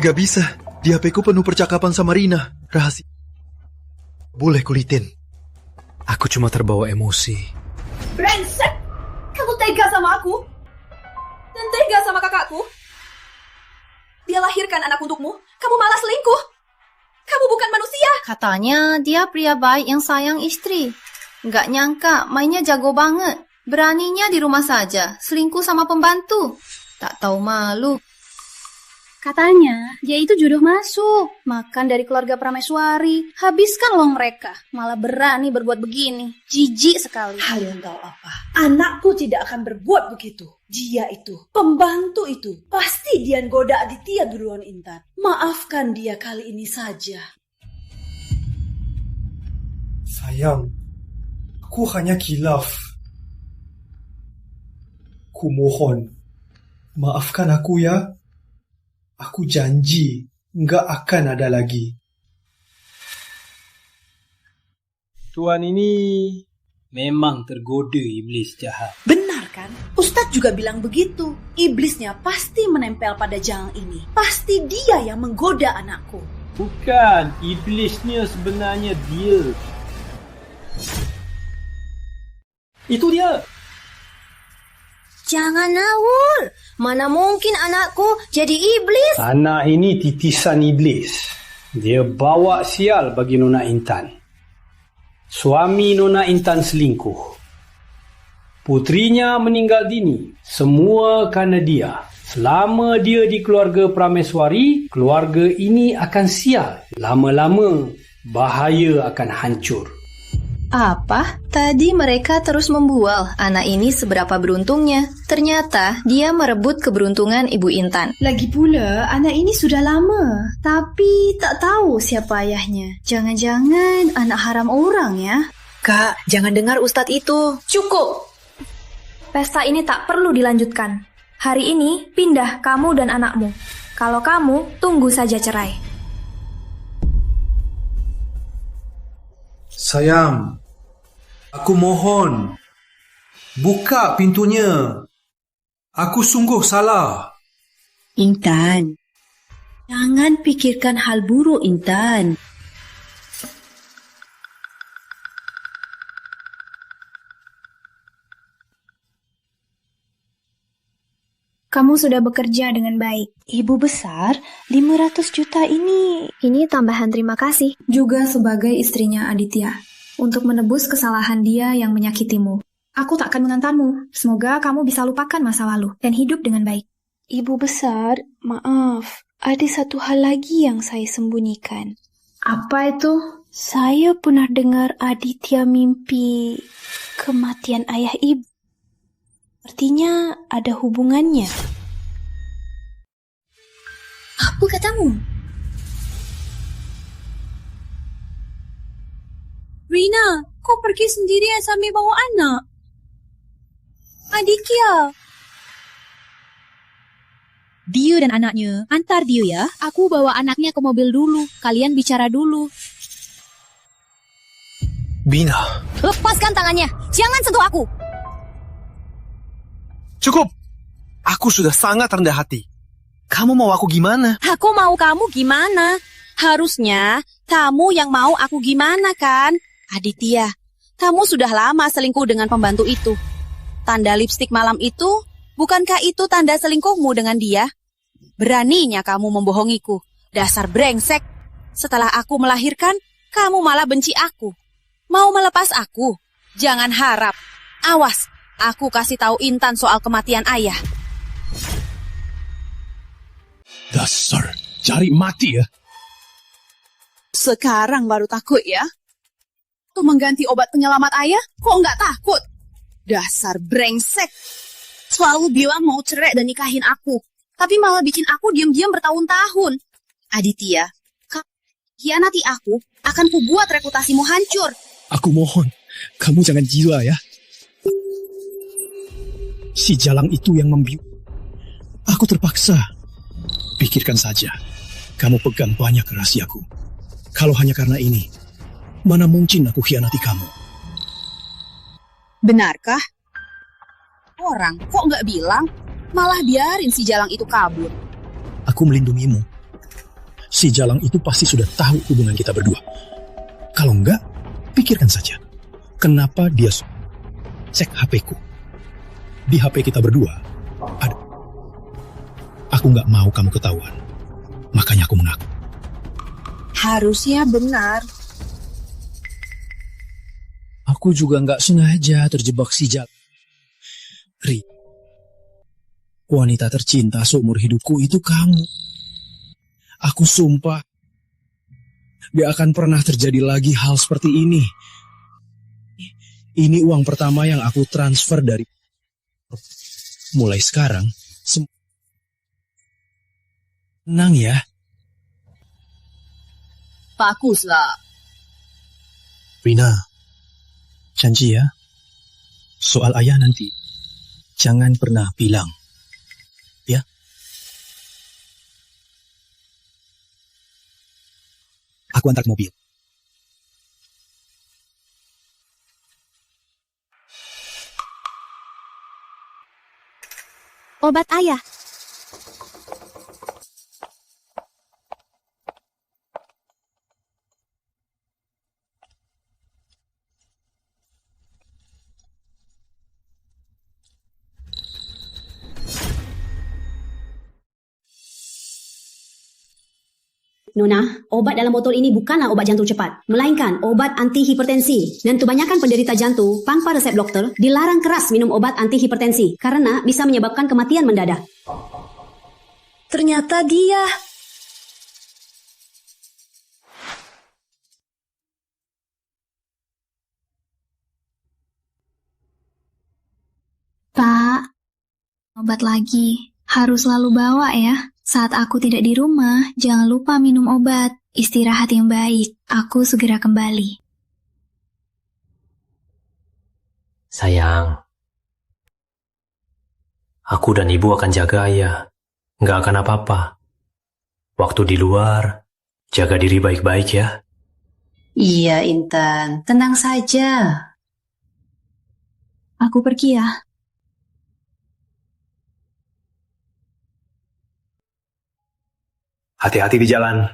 Gak bisa. Di HP ku penuh percakapan sama Rina. Rahasia. Boleh kulitin. Aku cuma terbawa emosi. Brengsek! Kamu tega sama aku? Dan tega sama kakakku? Dia lahirkan anak untukmu, kamu malah selingkuh. Kamu bukan manusia. Katanya dia pria baik yang sayang istri. Nggak nyangka mainnya jago banget. Beraninya di rumah saja, selingkuh sama pembantu. Tak tahu malu. Katanya, dia itu jodoh masuk. Makan dari keluarga Prameswari. Habiskan loh mereka. Malah berani berbuat begini. Jijik sekali. Kalian tahu apa? Anakku tidak akan berbuat begitu. Dia itu, pembantu itu. Pasti dia goda Aditya duluan Intan. Maafkan dia kali ini saja. Sayang, aku hanya khilaf. Ku mohon, maafkan aku ya. Aku janji, nggak akan ada lagi. Tuan ini memang tergoda iblis jahat. Benar kan? Ustadz juga bilang begitu. Iblisnya pasti menempel pada jalang ini. Pasti dia yang menggoda anakku. Bukan, iblisnya sebenarnya dia. Itu dia. Jangan Naul. Mana mungkin anakku jadi iblis? Anak ini titisan iblis. Dia bawa sial bagi Nona Intan. Suami Nona Intan selingkuh. Putrinya meninggal dini. Semua kerana dia. Selama dia di keluarga Prameswari, keluarga ini akan sial. Lama-lama, bahaya akan hancur. Apa? Tadi mereka terus membual anak ini seberapa beruntungnya. Ternyata dia merebut keberuntungan Ibu Intan. Lagi pula, anak ini sudah lama, tapi tak tahu siapa ayahnya. Jangan-jangan anak haram orang ya? Kak, jangan dengar Ustadz itu. Cukup! Pesta ini tak perlu dilanjutkan. Hari ini pindah kamu dan anakmu. Kalau kamu, tunggu saja cerai. Sayang, aku mohon, buka pintunya. Aku sungguh salah. Intan, jangan pikirkan hal buruk, Intan. Kamu sudah bekerja dengan baik. Ibu besar, 500 juta ini tambahan terima kasih. Juga sebagai istrinya Aditya. Untuk menebus kesalahan dia yang menyakitimu. Aku tak akan menentangmu. Semoga kamu bisa lupakan masa lalu dan hidup dengan baik. Ibu besar, maaf. Ada satu hal lagi yang saya sembunyikan. Apa itu? Saya pernah dengar Aditya mimpi kematian ayah ibu. Artinya ada hubungannya. Apa katamu? Rina, kau pergi sendirian sambil bawa anak. Aditya. Dio dan anaknya, antar Dio ya. Aku bawa anaknya ke mobil dulu. Kalian bicara dulu. Bina. Lepaskan tangannya. Jangan sentuh aku. Cukup. Aku sudah sangat rendah hati. Kamu mau aku gimana? Aku mau kamu gimana? Harusnya kamu yang mau aku gimana kan? Aditya, kamu sudah lama selingkuh dengan pembantu itu. Tanda lipstik malam itu, bukankah itu tanda selingkuhmu dengan dia? Beraninya kamu membohongiku. Dasar brengsek. Setelah aku melahirkan, kamu malah benci aku. Mau melepas aku? Jangan harap. Awas, aku kasih tahu Intan soal kematian ayah. Dasar, cari mati ya. Sekarang baru takut ya? Tuh mengganti obat penyelamat ayah, kok nggak takut? Dasar brengsek. Selalu bilang mau cerai dan nikahin aku. Tapi malah bikin aku diam-diam bertahun-tahun. Aditya, kamu hianati aku, akan kubuat reputasimu hancur. Aku mohon, kamu jangan gila ya. Si Jalang itu yang membius. Aku terpaksa. Pikirkan saja, kamu pegang banyak rahasiaku. Kalau hanya karena ini, mana mungkin aku khianati kamu? Benarkah? Orang kok nggak bilang, malah biarin si Jalang itu kabur. Aku melindungimu. Si Jalang itu pasti sudah tahu hubungan kita berdua. Kalau enggak, pikirkan saja. Kenapa dia cek HP-ku? Di HP kita berdua ada. Aku nggak mau kamu ketahuan. Makanya aku mengaku. Harusnya benar. Aku juga nggak sengaja terjebak si Jalang. Wanita tercinta seumur hidupku itu kamu. Aku sumpah, gak akan pernah terjadi lagi hal seperti ini. Ini uang pertama yang aku transfer dari... Mulai sekarang, tenang ya. Baguslah. Rina, janji ya. Soal ayah nanti, jangan pernah bilang. Ya? Aku antar ke mobil. Obat ayah. Nona, obat dalam botol ini bukanlah obat jantung cepat, melainkan obat anti hipertensi. Dan kebanyakan penderita jantung, tanpa resep dokter, dilarang keras minum obat anti hipertensi karena bisa menyebabkan kematian mendadak. Ternyata dia. Pak, obat lagi. Harus selalu bawa ya. Saat aku tidak di rumah, jangan lupa minum obat. Istirahat yang baik. Aku segera kembali. Sayang, aku dan ibu akan jaga ayah. Nggak akan apa-apa. Waktu di luar, jaga diri baik-baik ya. Iya, Intan. Tenang saja. Aku pergi ya. Hati-hati di jalan.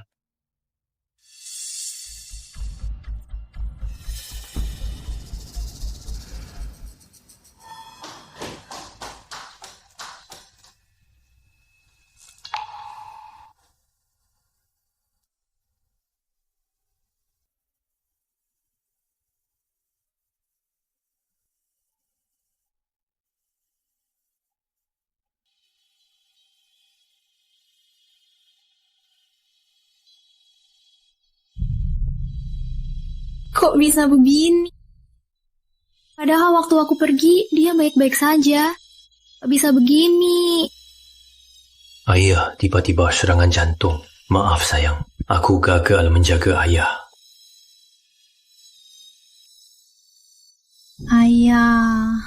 Kok bisa begini? Padahal waktu aku pergi, dia baik-baik saja. Kok bisa begini? Ayah tiba-tiba serangan jantung. Maaf sayang, aku gagal menjaga ayah. Ayah.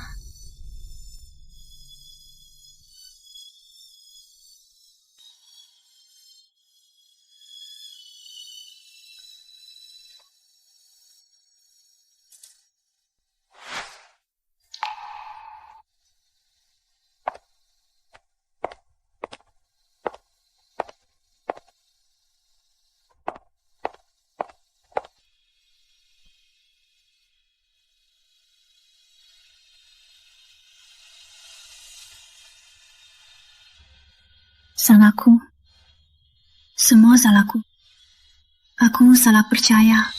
Salahku. Semua salahku. Aku salah percaya.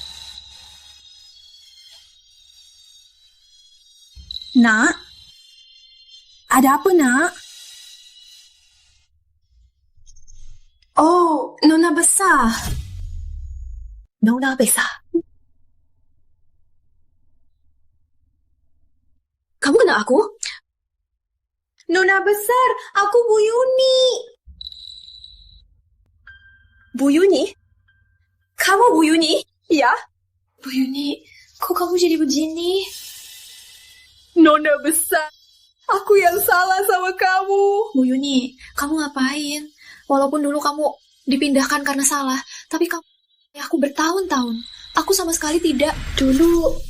Nak? Ada apa, Nak? Oh, Nona besar. Nona besar. Kamu kenal aku? Nona besar, aku Bu Yuni. Bu Yuni? Kamu Bu Yuni? Ya. Bu Yuni, kok kamu jadi begini? Nona besar, aku yang salah sama kamu. Bu Yuni, kamu ngapain? Walaupun dulu kamu dipindahkan karena salah, tapi kamu aku bertahun-tahun. Aku sama sekali tidak. Dulu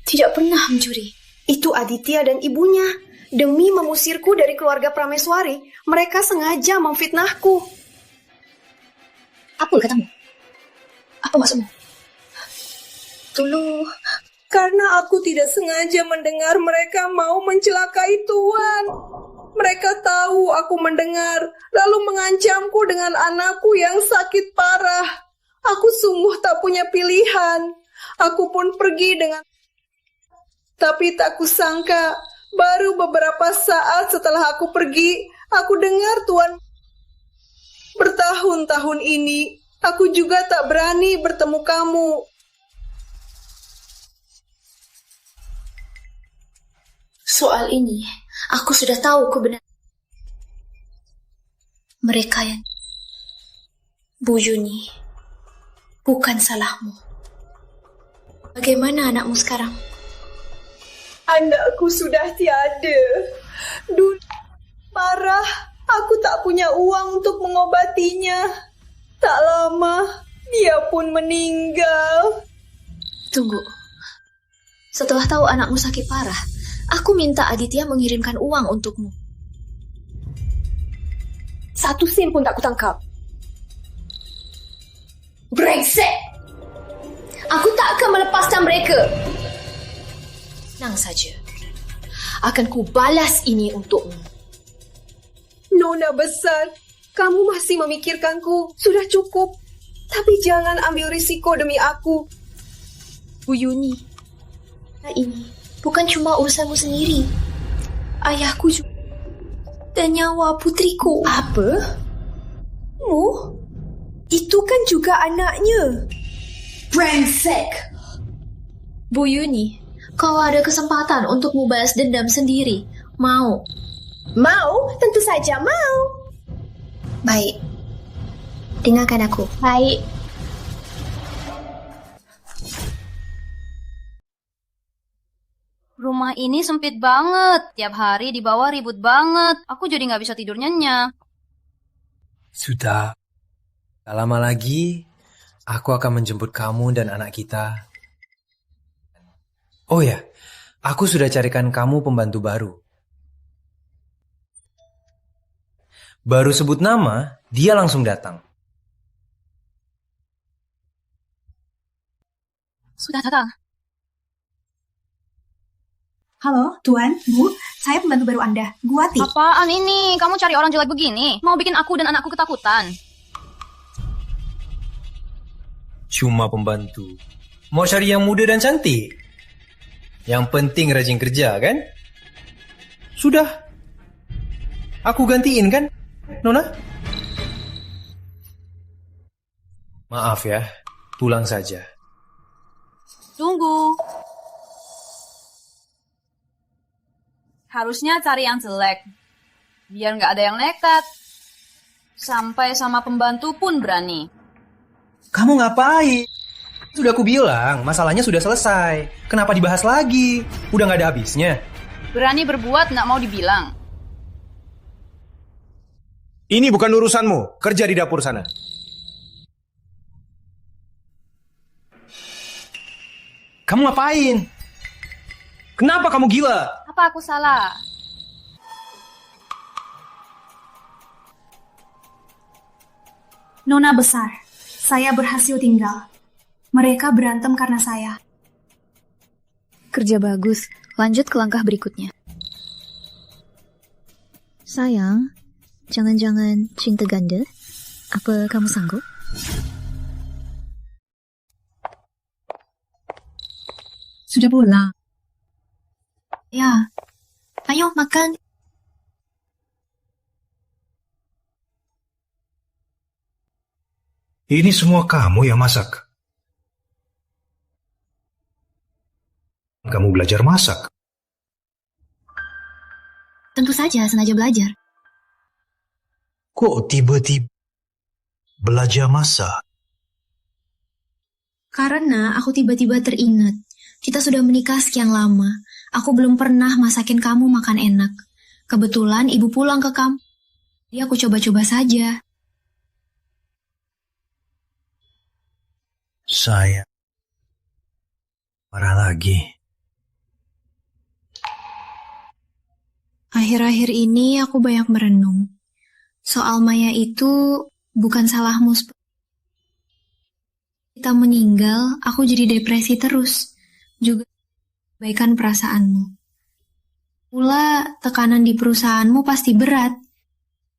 tidak pernah mencuri. Itu Aditya dan ibunya. Demi mengusirku dari keluarga Prameswari, mereka sengaja memfitnahku. Apa katamu? Apa maksudmu? Dulu, karena aku tidak sengaja mendengar mereka mau mencelakai Tuan. Mereka tahu aku mendengar, lalu mengancamku dengan anakku yang sakit parah. Aku sungguh tak punya pilihan. Aku pun pergi dengan... Tapi tak kusangka, baru beberapa saat setelah aku pergi, Aku dengar Tuan bertahun-tahun ini aku juga tak berani bertemu kamu. Soal ini, aku sudah tahu kebenaran. Mereka yang Bu Yuni, bukan salahmu. Bagaimana anakmu sekarang? Anakku sudah tiada. Dulu parah, aku tak punya uang untuk mengobatinya. Tak lama, dia pun meninggal. Tunggu. Setelah tahu anakmu sakit parah, aku minta Aditya mengirimkan uang untukmu. 1 sen pun tak kutangkap. Brengsek! Aku tak akan melepaskan mereka. Tenang saja. Akan kubalas ini untukmu. Nona besar, kamu masih memikirkanku. Sudah cukup. Tapi jangan ambil risiko demi aku. Bu Yuni, ini bukan cuma urusanmu sendiri. Ayahku juga. Dan nyawa putriku. Apa? Itu kan juga anaknya. Brengsek! Bu Yuni, kau ada kesempatan untuk membalas dendam sendiri. Mau? Mau? Tentu saja mau. Baik. Dengarkan aku. Baik. Rumah ini sempit banget. Tiap hari di bawah ribut banget. Aku jadi nggak bisa tidur nyenyak. Sudah. Tak lama lagi, aku akan menjemput kamu dan anak kita. Oh ya, aku sudah carikan kamu pembantu baru. Baru sebut nama, dia langsung datang. Sudah datang. Halo, Tuan, Bu, saya pembantu baru Anda, Guati. Apaan ini? Kamu cari orang jelek begini? Mau bikin aku dan anakku ketakutan? Cuma pembantu. Mau cari yang muda dan cantik? Yang penting rajin kerja, kan? Sudah. Aku gantiin, kan, Nona? Maaf ya, pulang saja. Tunggu. Harusnya cari yang jelek. Biar nggak ada yang nekat. Sampai sama pembantu pun berani. Kamu ngapain? Sudah aku bilang, masalahnya sudah selesai. Kenapa dibahas lagi? Udah nggak ada habisnya. Berani berbuat nggak mau dibilang. Ini bukan urusanmu. Kerja di dapur sana. Kamu ngapain? Kenapa kamu gila? Apa aku salah? Nona besar, saya berhasil tinggal. Mereka berantem karena saya. Kerja bagus. Lanjut ke langkah berikutnya. Sayang, jangan-jangan cinta ganda? Apa kamu sanggup? Sudah pulang. Ya, ayo makan. Ini semua kamu yang masak. Kamu belajar masak. Tentu saja sengaja belajar. Kok tiba-tiba belajar masak? Karena aku tiba-tiba teringat. Kita sudah menikah sekian lama. Aku belum pernah masakin kamu makan enak. Kebetulan ibu pulang ke kamu. Jadi aku coba-coba saja. Saya marah lagi. Akhir-akhir ini aku banyak merenung. Soal Maya itu bukan salahmu. Kita meninggal, aku jadi depresi terus. Juga kebaikan perasaanmu. Pula tekanan di perusahaanmu pasti berat.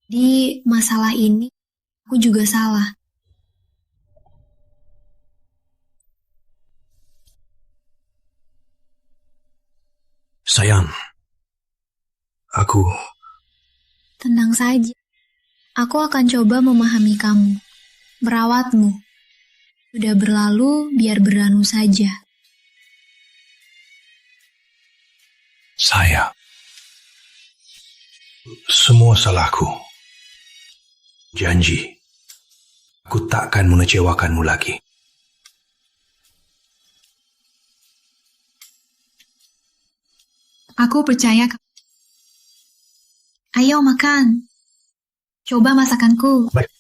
Di masalah ini, aku juga salah. Sayang, aku Tenang saja. Aku akan coba memahami kamu, merawatmu. Sudah berlalu, biar berlalu saja. Sayang, semua salahku. Janji, aku takkan mengecewakanmu lagi. Aku percaya. Ayo makan. Coba masakanku. Baik.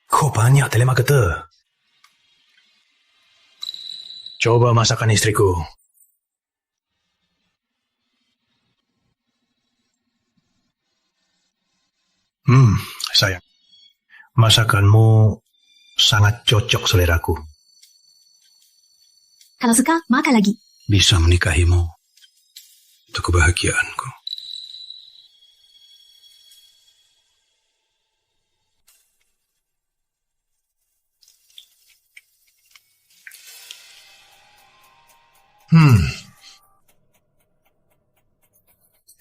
Kok banyak telema kata? Coba masakan istriku. Sayang. Masakanmu sangat cocok seleraku. Kalau suka, makan lagi. Bisa menikahimu. Itu kebahagiaanku.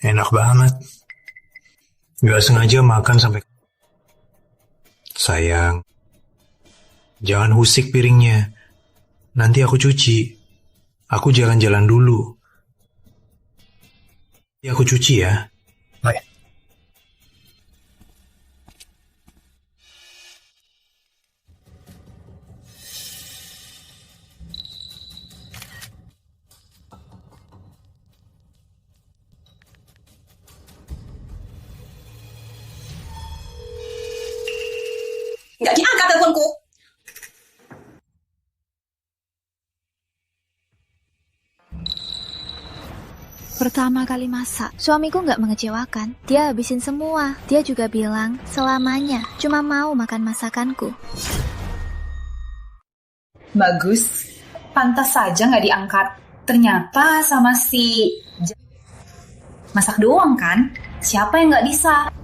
Enak banget. Gak sengaja makan sampai... Sayang, jangan husik piringnya. Nanti aku cuci. Aku jalan-jalan dulu. Nanti aku cuci ya. Baik. Nggak diangkat teleponku. Pertama kali masak, suamiku nggak mengecewakan. Dia habisin semua. Dia juga bilang selamanya cuma mau makan masakanku. Bagus, pantas saja nggak diangkat. Ternyata sama si... Masak doang kan? Siapa yang nggak bisa?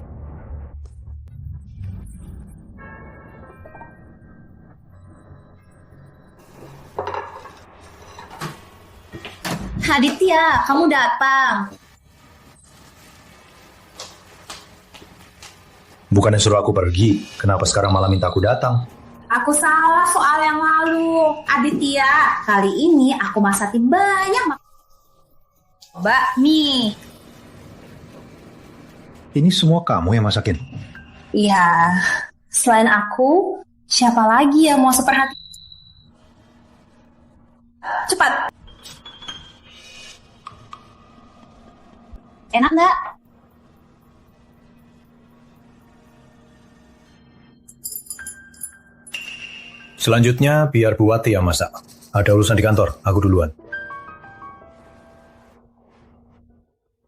Aditya, kamu datang. Bukannya suruh aku pergi, kenapa sekarang malah minta aku datang? Aku salah soal yang lalu. Aditya, kali ini aku masakin banyak bakmi. Ini semua kamu yang masakin? Iya, selain aku, siapa lagi yang mau seperhati? Cepat. Enak nggak? Selanjutnya biar Bu Wati yang masak. Ada urusan di kantor, aku duluan.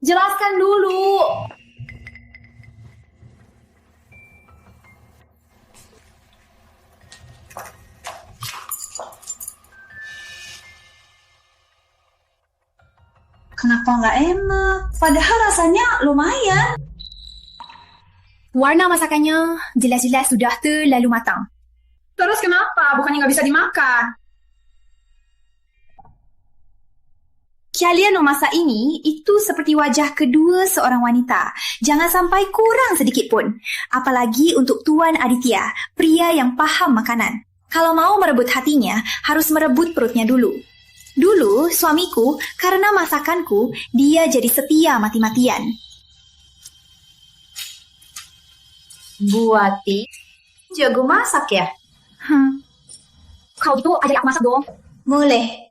Jelaskan dulu. Kenapa nggak enak? Padahal rasanya lumayan. Warna masakannya jelas-jelas sudah terlalu matang. Terus kenapa? Bukannya nggak bisa dimakan? Kalian memasak ini itu seperti wajah kedua seorang wanita. Jangan sampai kurang sedikit pun. Apalagi untuk Tuan Aditya, pria yang paham makanan. Kalau mau merebut hatinya, harus merebut perutnya dulu. Dulu, suamiku, karena masakanku, dia jadi setia mati-matian. Bu Wati, jago masak ya? Kalau gitu, ajak aku masak dong. Boleh.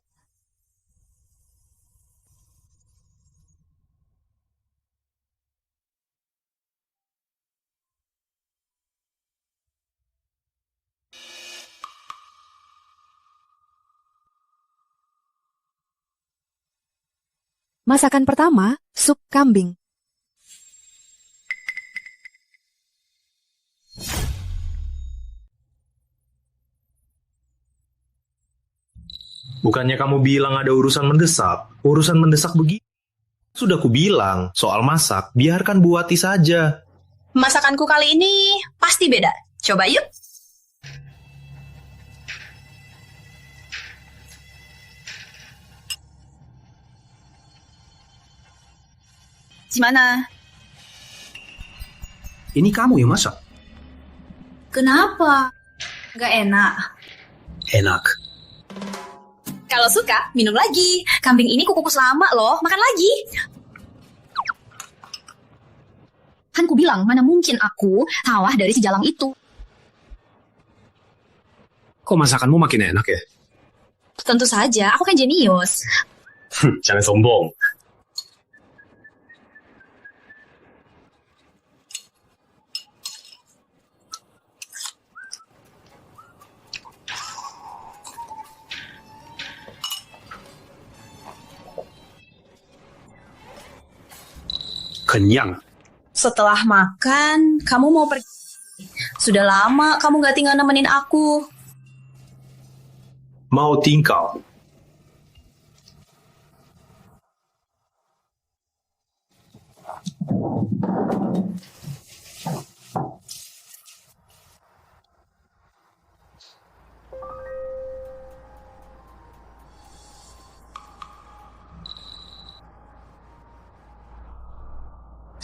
Masakan pertama, sup kambing. Bukannya kamu bilang ada urusan mendesak? Urusan mendesak begitu? Sudah kubilang, soal masak, biarkan Bu Wati saja. Masakanku kali ini pasti beda. Coba yuk. Gimana? Ini kamu yang masak? Kenapa? Gak enak. Enak. Kalau suka, minum lagi. Kambing ini kukus lama loh, makan lagi. Kan ku bilang, mana mungkin aku kalah dari si Jalang itu. Kok masakanmu makin enak ya? Tentu saja, aku kan jenius. Jangan sombong. Kenyang. Setelah makan, kamu mau pergi. Sudah lama kamu gak tinggal nemenin aku. Mau tinggal.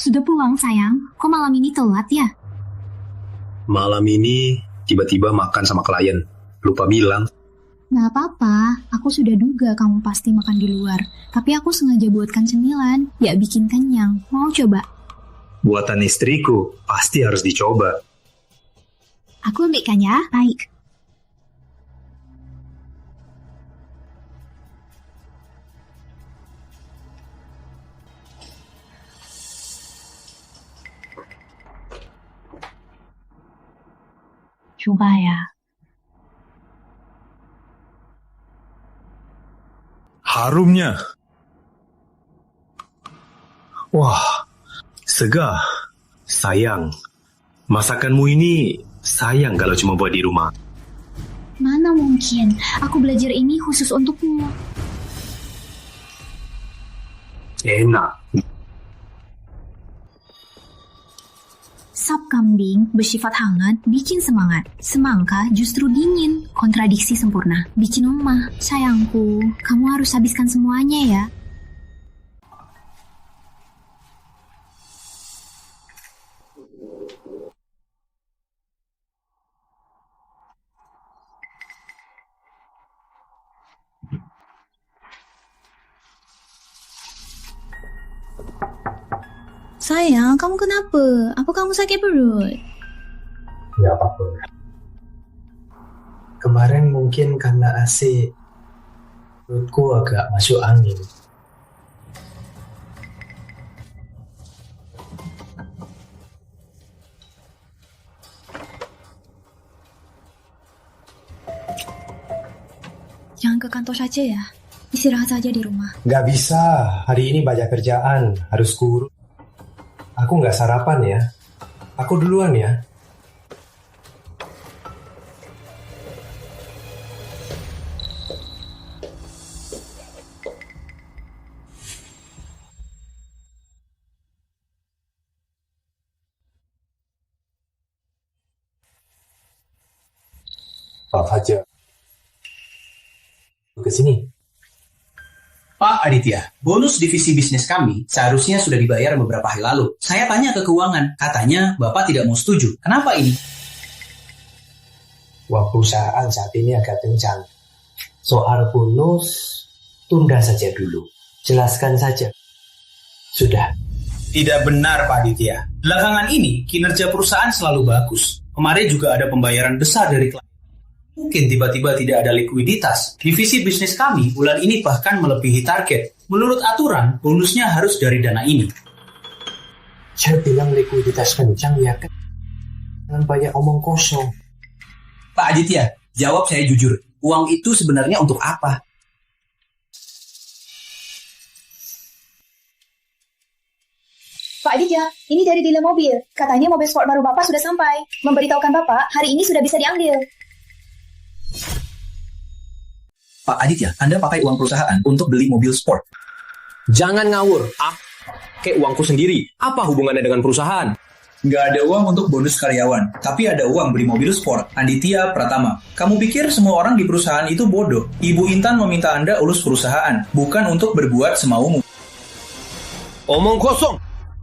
Sudah pulang sayang, kok malam ini telat ya? Malam ini tiba-tiba makan sama klien. Lupa bilang. Nggak apa-apa, aku sudah duga kamu pasti makan di luar. Tapi aku sengaja buatkan cemilan, ya bikin kenyang. Mau coba? Buatan istriku, pasti harus dicoba. Aku ambilkan ya, baik. Coba ya. Harumnya. Wah, segar. Sayang. Masakanmu ini sayang kalau cuma buat di rumah. Mana mungkin, aku belajar ini khusus untukmu. Enak. Sop kambing bersifat hangat, bikin semangat. Semangka justru dingin, kontradiksi sempurna. Bikin lemah. Sayangku, kamu harus habiskan semuanya ya. Sayang, kamu kenapa? Apa kamu sakit perut? Nggak apa-apa. Kemarin mungkin karena AC, perutku agak masuk angin. Jangan ke kantor saja ya. Istirahat saja di rumah. Nggak bisa, hari ini banyak kerjaan, harus kurus. Aku nggak sarapan ya. Aku duluan ya. Pak Fajar. Ke sini. Pak Aditya, bonus divisi bisnis kami seharusnya sudah dibayar beberapa hari lalu. Saya tanya ke keuangan, katanya Bapak tidak mau setuju. Kenapa ini? Uang perusahaan saat ini agak kencang. Soal bonus, tunda saja dulu. Jelaskan saja. Sudah. Tidak benar Pak Aditya. Belakangan ini kinerja perusahaan selalu bagus. Kemarin juga ada pembayaran besar dari klien. Mungkin tiba-tiba tidak ada likuiditas. Divisi bisnis kami bulan ini bahkan melebihi target. Menurut aturan, bonusnya harus dari dana ini. Saya bilang likuiditas kencang ya kan? Jangan banyak omong kosong. Pak Aditya, jawab saya jujur. Uang itu sebenarnya untuk apa? Pak Aditya, ini dari dealer mobil. Katanya mobil sport baru Bapak sudah sampai. Memberitahukan Bapak, hari ini sudah bisa diambil. Pak Aditya, Anda pakai uang perusahaan untuk beli mobil sport. Jangan ngawur. Pakai uangku sendiri. Apa hubungannya dengan perusahaan? Nggak ada uang untuk bonus karyawan, tapi ada uang beli mobil sport. Aditya Pratama. Kamu pikir semua orang di perusahaan itu bodoh? Ibu Intan meminta Anda urus perusahaan, bukan untuk berbuat semaumu. Omong kosong.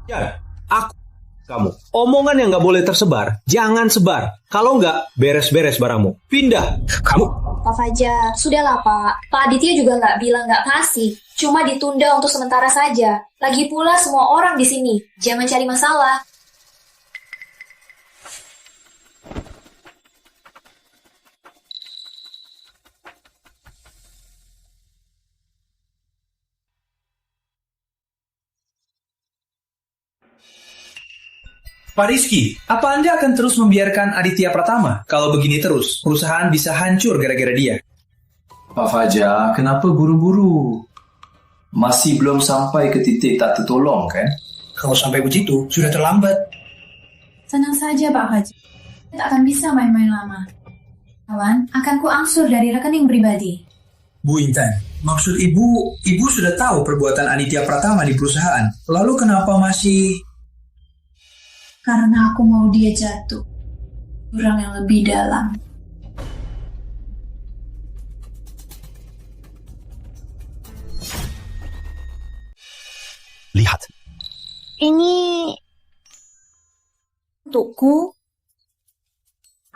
Ya, aku kamu. Omongan yang nggak boleh tersebar, jangan sebar. Kalau nggak, beres-beres barangmu. Pindah. Kamu. Pak Fajar, sudahlah Pak. Pak Aditya juga nggak bilang nggak kasih. Cuma ditunda untuk sementara saja. Lagi pula semua orang di sini. Jangan cari masalah. Pak Rizky, apa Anda akan terus membiarkan Aditya Pratama? Kalau begini terus, perusahaan bisa hancur gara-gara dia. Pak Fajar, kenapa buru-buru? Masih belum sampai ke titik tak tertolong, kan? Kalau sampai begitu, sudah terlambat. Tenang saja, Pak Fajar. Tak akan bisa main-main lama. Kawan, akan kuangsur dari rekening pribadi. Bu Intan, maksud ibu sudah tahu perbuatan Aditya Pratama di perusahaan. Lalu kenapa masih... Karena aku mau dia jatuh. Jurang yang lebih dalam. Lihat. Ini untukku.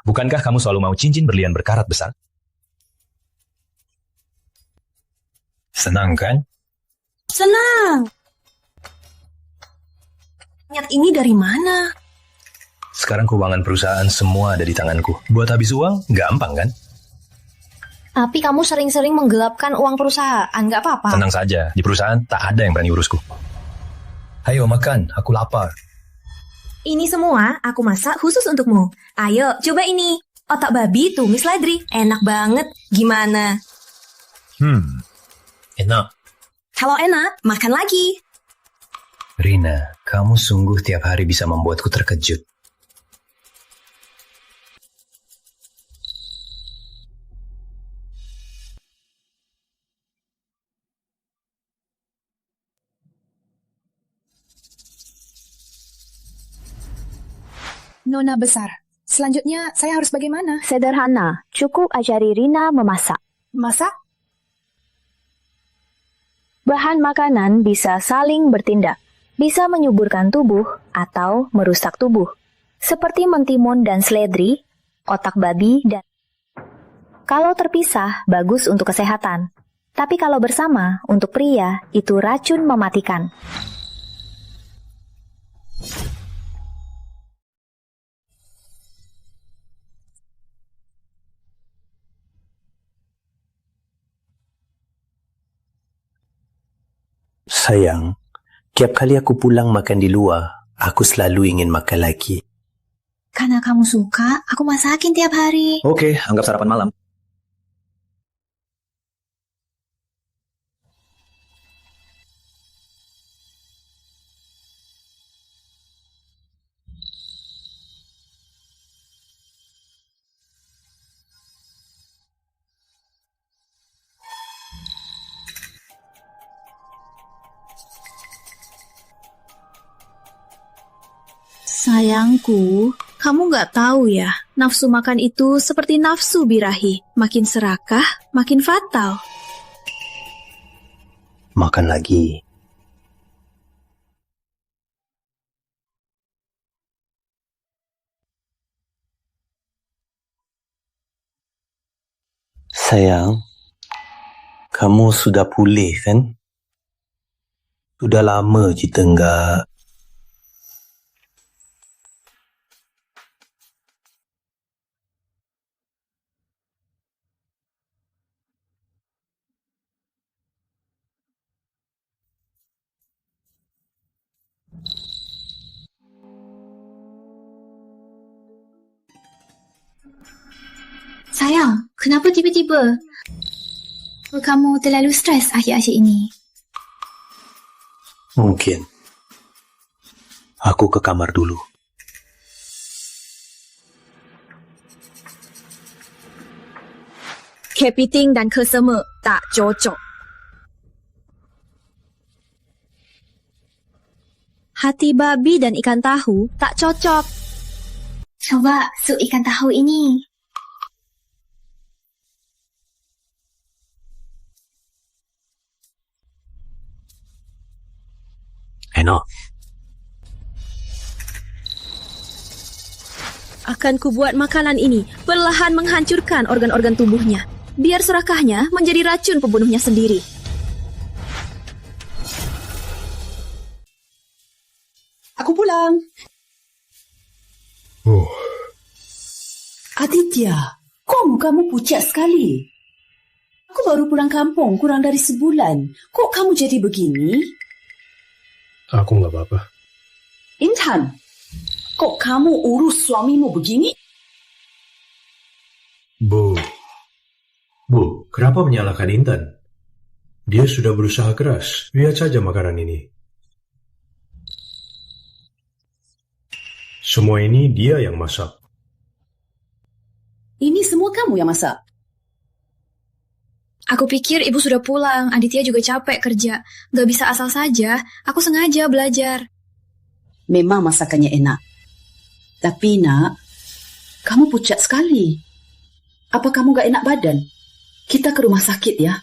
Bukankah kamu selalu mau cincin berlian berkarat besar? Senang kan? Senang. Niat ini dari mana? Sekarang keuangan perusahaan semua ada di tanganku. Buat habis uang, gampang kan? Tapi kamu sering-sering menggelapkan uang perusahaan, nggak apa-apa. Tenang saja, di perusahaan tak ada yang berani urusku. Ayo makan, aku lapar. Ini semua aku masak khusus untukmu. Ayo, coba ini. Otak babi tumis ladri. Enak banget. Gimana? Enak. Kalau enak, makan lagi. Rina, kamu sungguh tiap hari bisa membuatku terkejut. Nona besar, selanjutnya saya harus bagaimana? Sederhana, cukup ajari Rina memasak. Masak? Bahan makanan bisa saling bertindak, bisa menyuburkan tubuh atau merusak tubuh. Seperti mentimun dan seledri, otak babi dan... Kalau terpisah, bagus untuk kesehatan. Tapi kalau bersama, untuk pria, itu racun mematikan. Sayang, tiap kali aku pulang makan di luar, aku selalu ingin makan lagi. Karena kamu suka, aku masakin tiap hari. Oke, anggap sarapan malam. Sayangku, kamu nggak tahu ya, nafsu makan itu seperti nafsu birahi. Makin serakah, makin fatal. Makan lagi. Sayang, kamu sudah pulih kan? Sudah lama kita enggak... Sayang, kenapa tiba-tiba? Kamu terlalu stres akhir-akhir ini. Mungkin. Aku ke kamar dulu. Kepiting dan kesema tak cocok. Hati babi dan ikan tahu tak cocok. Coba sup ikan tahu ini. Enak. Akan kubuat makanan ini perlahan menghancurkan organ-organ tubuhnya, biar serakahnya menjadi racun pembunuhnya sendiri. Aku pulang. Oh, Aditya, kok mukamu pucat sekali? Aku baru pulang kampung kurang dari sebulan. Kok kamu jadi begini? aku nggak apa-apa. Intan, kok kamu urus suamimu begini? Bu, kenapa menyalahkan Intan? Dia sudah berusaha keras. Lihat saja makanan ini. Semua ini dia yang masak. Ini semua kamu yang masak? Aku pikir ibu sudah pulang, Aditya juga capek kerja. Gak bisa asal saja, aku sengaja belajar. Memang masakannya enak. Tapi nak, kamu pucat sekali. Apa kamu gak enak badan? Kita ke rumah sakit ya.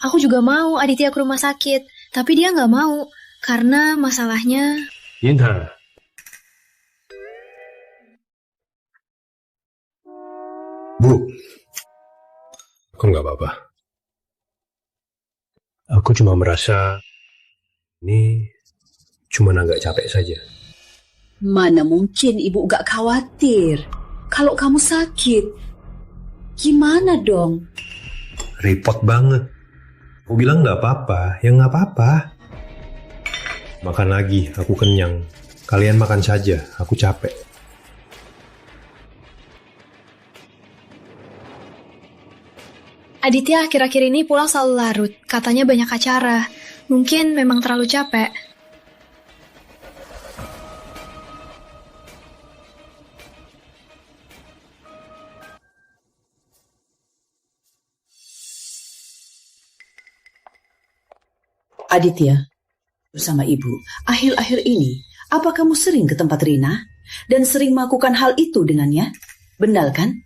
Aku juga mau Aditya ke rumah sakit, tapi dia gak mau. Karena masalahnya... Intan. Bu, aku nggak apa-apa. Aku cuma merasa ini cuma agak capek saja. Mana mungkin ibu gak khawatir. Kalau kamu sakit, gimana dong? Repot banget. Aku bilang nggak apa-apa, ya nggak apa-apa. Makan lagi, aku kenyang. Kalian makan saja, aku capek. Aditya akhir-akhir ini pulang selalu larut. Katanya banyak acara. Mungkin memang terlalu capek. Aditya, bersama ibu, akhir-akhir ini, apa kamu sering ke tempat Rina dan sering melakukan hal itu dengannya? Benar kan?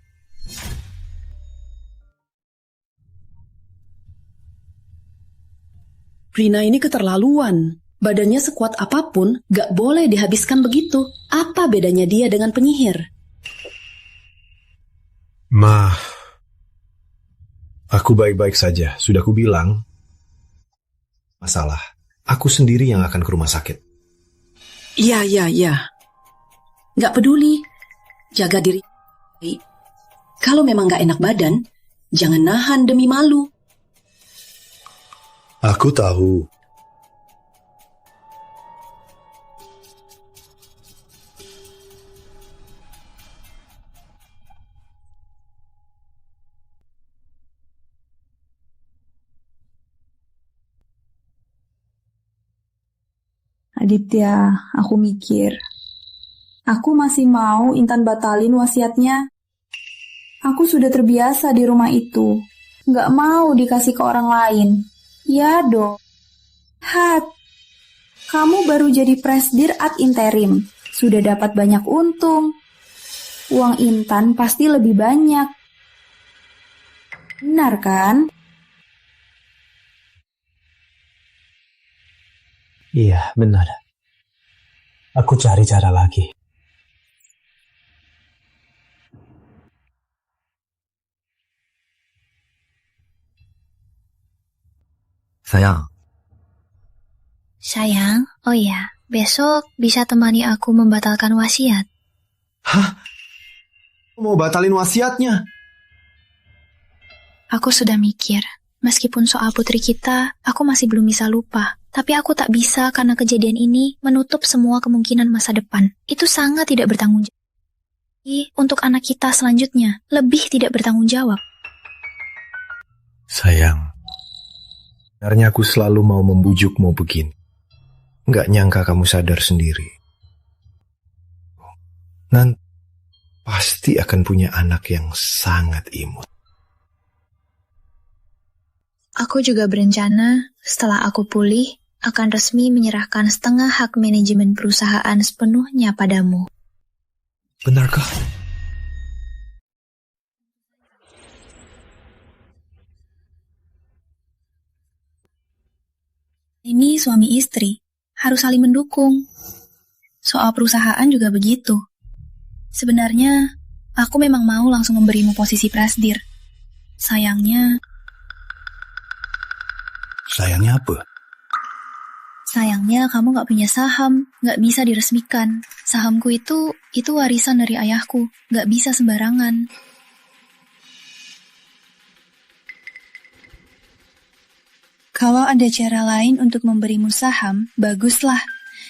Rina ini keterlaluan. Badannya sekuat apapun, gak boleh dihabiskan begitu. Apa bedanya dia dengan penyihir? Ma, aku baik-baik saja. Sudah kubilang. Masalah, aku sendiri yang akan ke rumah sakit. Iya. Gak peduli. Jaga diri. Kalau memang gak enak badan, jangan nahan demi malu. Aku tahu. Aditya, aku mikir. Aku masih mau Intan batalin wasiatnya. Aku sudah terbiasa di rumah itu. Nggak mau dikasih ke orang lain. Ya dong. Hat, kamu baru jadi presdir ad interim. Sudah dapat banyak untung. Uang Intan pasti lebih banyak. Benar kan? Iya, benar. Aku cari cara lagi. Sayang, oh ya, besok bisa temani aku membatalkan wasiat. Hah? Mau batalin wasiatnya? Aku sudah mikir, meskipun soal putri kita, aku masih belum bisa lupa. Tapi aku tak bisa karena kejadian ini menutup semua kemungkinan masa depan. Itu sangat tidak bertanggung jawab. Untuk anak kita selanjutnya, lebih tidak bertanggung jawab. Sayang, sebenarnya aku selalu mau membujukmu begini. Nggak nyangka kamu sadar sendiri. Nanti pasti akan punya anak yang sangat imut. Aku juga berencana, setelah aku pulih, akan resmi menyerahkan setengah hak manajemen perusahaan sepenuhnya padamu. Benarkah? Ini suami istri, harus saling mendukung. Soal perusahaan juga begitu. Sebenarnya, aku memang mau langsung memberimu posisi prasdir. Sayangnya apa? Sayangnya kamu gak punya saham, gak bisa diresmikan. Sahamku itu warisan dari ayahku, gak bisa sembarangan. Kalau ada cara lain untuk memberimu saham, baguslah.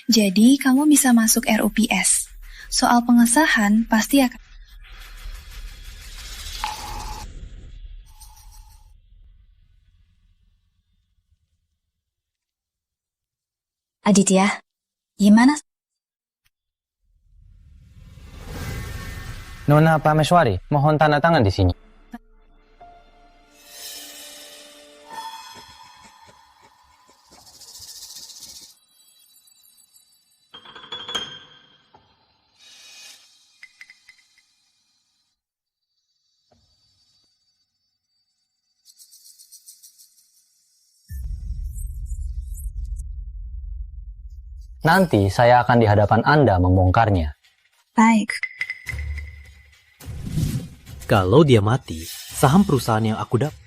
Jadi kamu bisa masuk RUPS. Soal pengesahan pasti akan... Aditya, gimana? Nona Prameswari, mohon tanda tangan di sini. Nanti saya akan di hadapan Anda membongkarnya. Baik. Kalau dia mati, saham perusahaan yang aku dapat.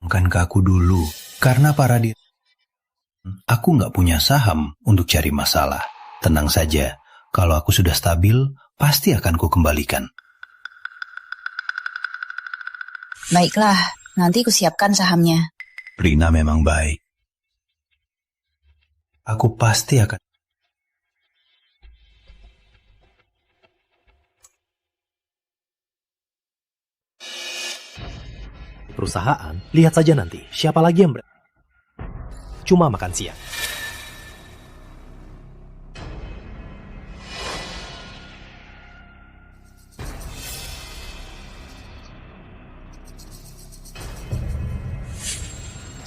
Kan ke aku dulu, karena para diri. Aku nggak punya saham untuk cari masalah. Tenang saja, kalau aku sudah stabil, pasti akan ku kembalikan. Baiklah, nanti ku siapkan sahamnya. Rina memang baik. Aku pasti akan... Perusahaan, lihat saja nanti siapa lagi yang cuma makan siang.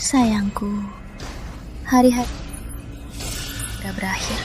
Sayangku, hari-hari sudah berakhir.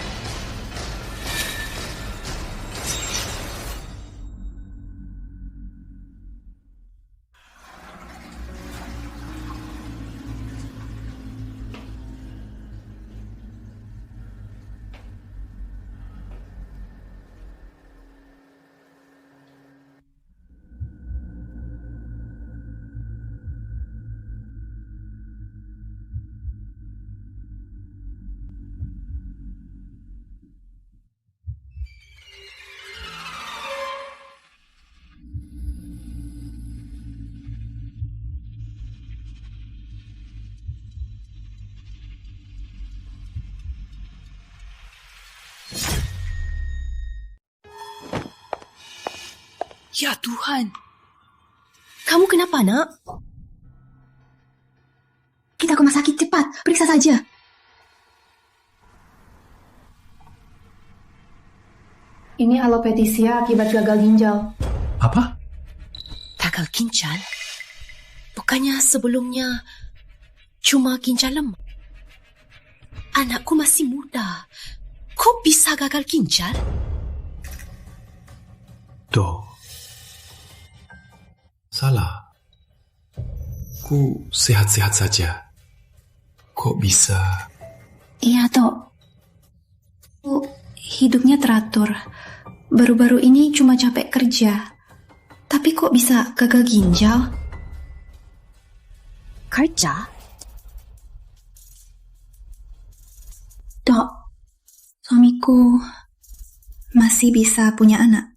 Ya Tuhan. Kamu kenapa, nak? Kita ke rumah sakit cepat. Periksa saja. Ini alopecia akibat gagal ginjal. Apa? Gagal ginjal? Bukannya sebelumnya cuma ginjal lemah? Anakku masih muda. Kok bisa gagal ginjal? Dok. Salah. Ku sehat-sehat saja. Kok bisa? Iya, Tok. Hidupnya teratur. Baru-baru ini cuma capek kerja. Tapi kok bisa gagal ginjal? Kerja? Dok, suamiku masih bisa punya anak.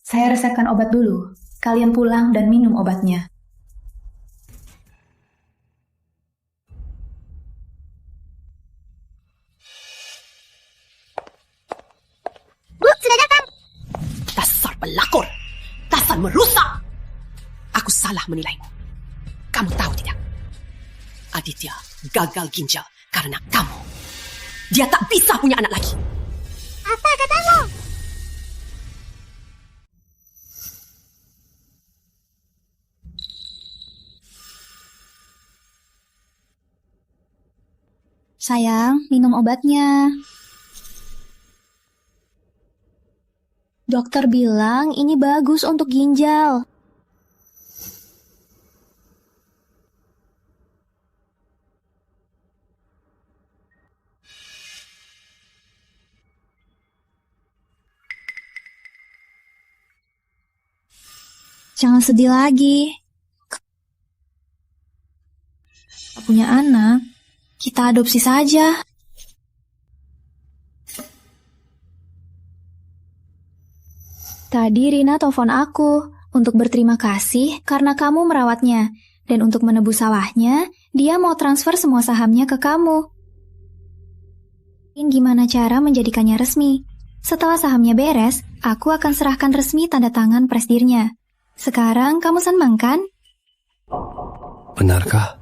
Saya resepkan obat dulu. Kalian pulang dan minum obatnya. Bu, sudah datang. Dasar pelakor. Dasar merusak. Aku salah menilaimu. Kamu tahu tidak? Aditya gagal ginjal karena kamu. Dia tak bisa punya anak lagi. Apa katamu? Sayang, minum obatnya. Dokter bilang ini bagus untuk ginjal. Jangan sedih lagi. Punya anak, kita adopsi saja. Tadi Rina telepon aku untuk berterima kasih karena kamu merawatnya. Dan untuk menebus salahnya, dia mau transfer semua sahamnya ke kamu. Gimana cara menjadikannya resmi? Setelah sahamnya beres, aku akan serahkan resmi tanda tangan presdirnya. Sekarang kamu senang kan? Benarkah?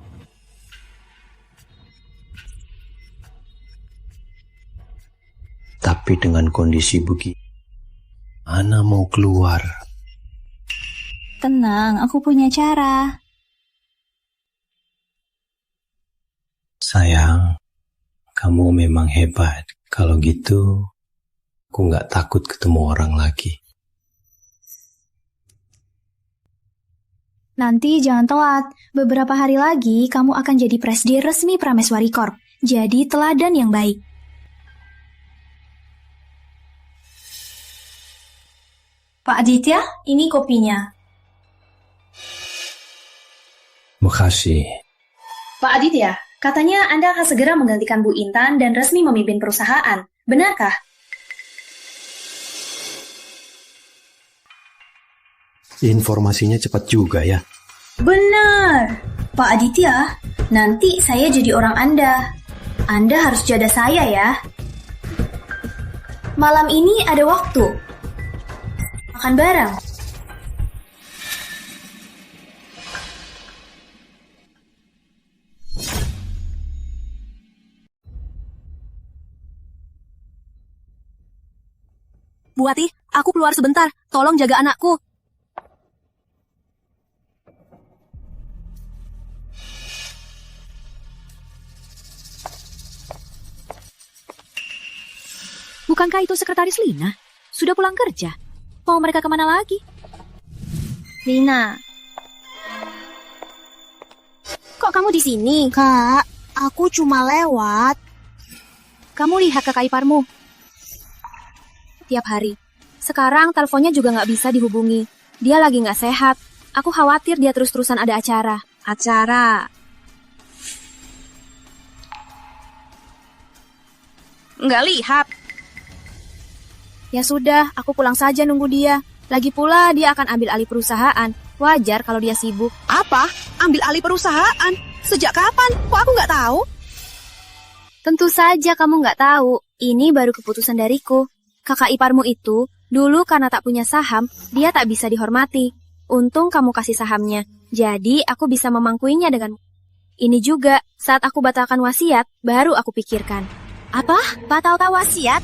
Tapi dengan kondisi begini, Ana mau keluar. Tenang, aku punya cara. Sayang, kamu memang hebat. Kalau gitu, aku nggak takut ketemu orang lagi. Nanti jangan telat. Beberapa hari lagi kamu akan jadi presdir resmi Prameswari Corp. Jadi teladan yang baik. Pak Aditya, ini kopinya. Makasih. Pak Aditya, katanya Anda akan segera menggantikan Bu Intan dan resmi memimpin perusahaan. Benarkah? Informasinya cepat juga ya. Benar. Pak Aditya, nanti saya jadi orang Anda. Anda harus jaga saya ya. Malam ini ada waktu. Makan bareng. Bu Ati, aku keluar sebentar. Tolong jaga anakku. Bukankah itu sekretaris Lina? Sudah pulang kerja? Mau mereka kemana lagi? Lina. Kok kamu di sini? Kak, aku cuma lewat. Kamu lihat kakak iparmu. Tiap hari. Sekarang teleponnya juga nggak bisa dihubungi. Dia lagi nggak sehat. Aku khawatir dia terus-terusan ada acara. Acara? Nggak lihat. Ya sudah, aku pulang saja nunggu dia. Lagi pula dia akan ambil alih perusahaan. Wajar kalau dia sibuk. Apa? Ambil alih perusahaan? Sejak kapan? Kok aku nggak tahu? Tentu saja kamu nggak tahu. Ini baru keputusan dariku. Kakak iparmu itu, dulu karena tak punya saham, dia tak bisa dihormati. Untung kamu kasih sahamnya. Jadi aku bisa memangkuinya dengan... Ini juga, saat aku batalkan wasiat, baru aku pikirkan. Apa? Batalkan wasiat?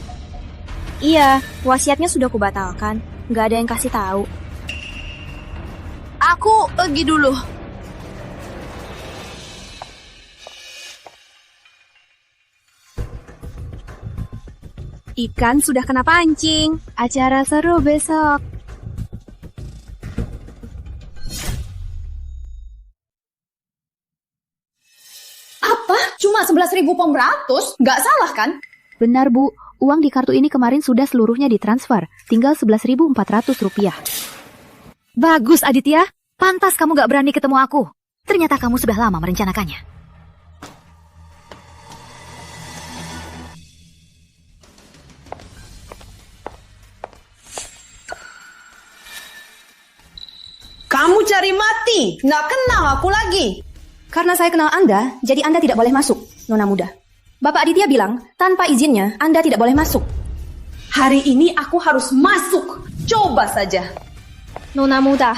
Iya, wasiatnya sudah kubatalkan. Nggak ada yang kasih tahu. Aku pergi dulu. Ikan sudah kena pancing. Acara seru besok. Apa? Cuma 11.000 pemeratus? Nggak salah kan? Benar, Bu. Uang di kartu ini kemarin sudah seluruhnya ditransfer. Tinggal 11.400 rupiah. Bagus, Aditya. Pantas kamu gak berani ketemu aku. Ternyata kamu sudah lama merencanakannya. Kamu cari mati, nggak kenal aku lagi. Karena saya kenal Anda, jadi Anda tidak boleh masuk, Nona Muda. Bapak Aditya bilang, tanpa izinnya, Anda tidak boleh masuk. Hari ini aku harus masuk. Coba saja. Nona Muda.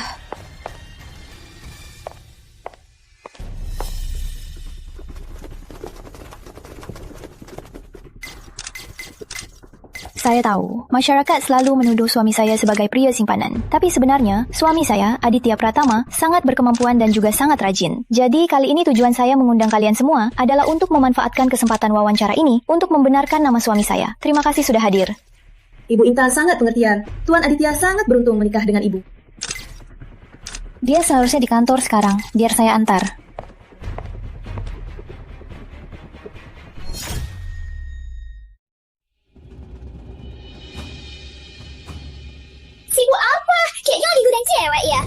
Saya tahu, masyarakat selalu menuduh suami saya sebagai pria simpanan. Tapi sebenarnya, suami saya, Aditya Pratama, sangat berkemampuan dan juga sangat rajin. Jadi, kali ini tujuan saya mengundang kalian semua adalah untuk memanfaatkan kesempatan wawancara ini untuk membenarkan nama suami saya. Terima kasih sudah hadir. Ibu Intan sangat pengertian. Tuan Aditya sangat beruntung menikah dengan ibu. Dia seharusnya di kantor sekarang. Biar saya antar. Sibuk apa? Kayaknya lagi gudang cewek ya?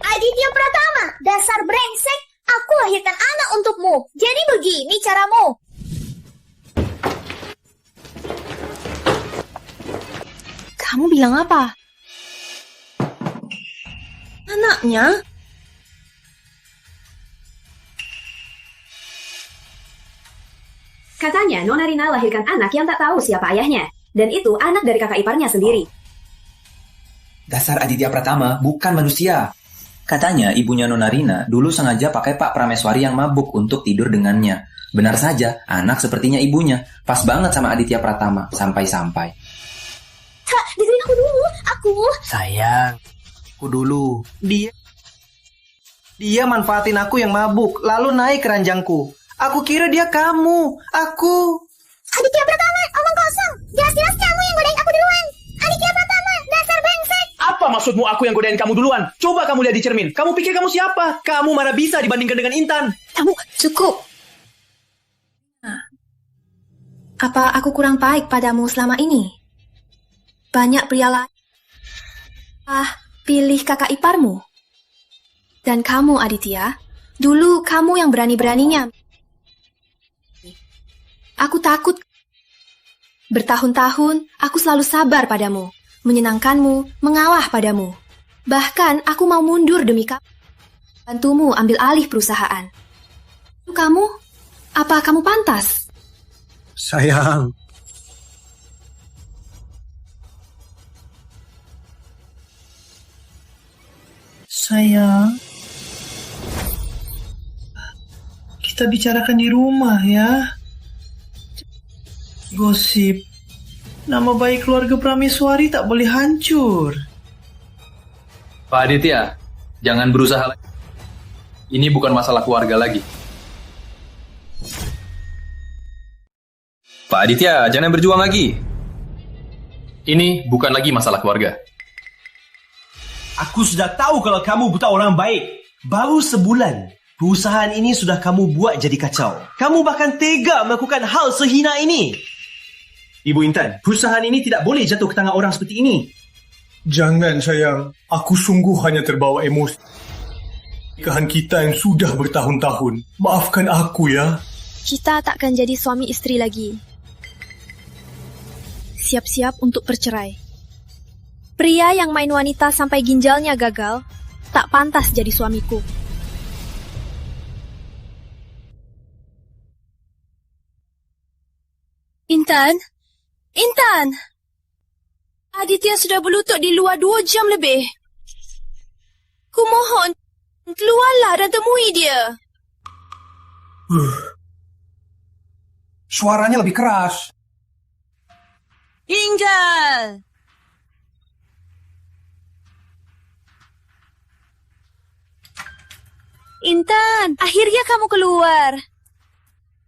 Aditya Pratama, dasar brengsek. Aku lahirkan anak untukmu. Jadi begini caramu. Kamu bilang apa? Anaknya? Katanya Nona Rina lahirkan anak yang tak tahu siapa ayahnya. Dan itu anak dari kakak iparnya sendiri. Dasar Aditya Pratama bukan manusia. Katanya ibunya Nona Rina dulu sengaja pakai Pak Prameswari yang mabuk untuk tidur dengannya. Benar saja, anak sepertinya ibunya. Pas banget sama Aditya Pratama, sampai-sampai. Kak, dengerin aku dulu. Aku... Sayang, aku dulu. Dia manfaatin aku yang mabuk, lalu naik ke ranjangku. Aku kira dia kamu. Aditya Pratama, omong kosong. Jelas-jelas kamu yang godain aku duluan. Aditya Pratama, dasar brengsek. Apa maksudmu aku yang godain kamu duluan? Coba kamu lihat di cermin. Kamu pikir kamu siapa? Kamu mana bisa dibandingkan dengan Intan? Kamu cukup. Apa aku kurang baik padamu selama ini? Banyak pria lain pilih kakak iparmu. Dan kamu, Aditya, dulu kamu yang berani-beraninya. Aku takut. Bertahun-tahun, aku selalu sabar padamu, menyenangkanmu, mengalah padamu. Bahkan, aku mau mundur demi kamu. Bantumu ambil alih perusahaan. Kamu? Apa kamu pantas? Sayang. Sayang. Kita bicarakan di rumah ya. Gosip. Nama baik keluarga Prameswari tak boleh hancur. Pak Aditya, jangan berusaha lagi. Ini bukan masalah keluarga lagi. Pak Aditya, jangan berjuang lagi. Ini bukan lagi masalah keluarga. Aku sudah tahu kalau kamu buta orang baik. Baru sebulan, perusahaan ini sudah kamu buat jadi kacau. Kamu bahkan tega melakukan hal sehina ini. Ibu Intan, perusahaan ini tidak boleh jatuh ke tangan orang seperti ini. Jangan sayang, aku sungguh hanya terbawa emosi. Nikahan kita yang sudah bertahun-tahun. Maafkan aku ya. Kita takkan jadi suami istri lagi. Siap-siap untuk bercerai. Pria yang main wanita sampai ginjalnya gagal, tak pantas jadi suamiku. Intan! Intan! Aditya sudah berlutut di luar 2 jam lebih. Kumohon, keluarlah dan temui dia. Suaranya lebih keras. Tinggal! Intan, akhirnya kamu keluar.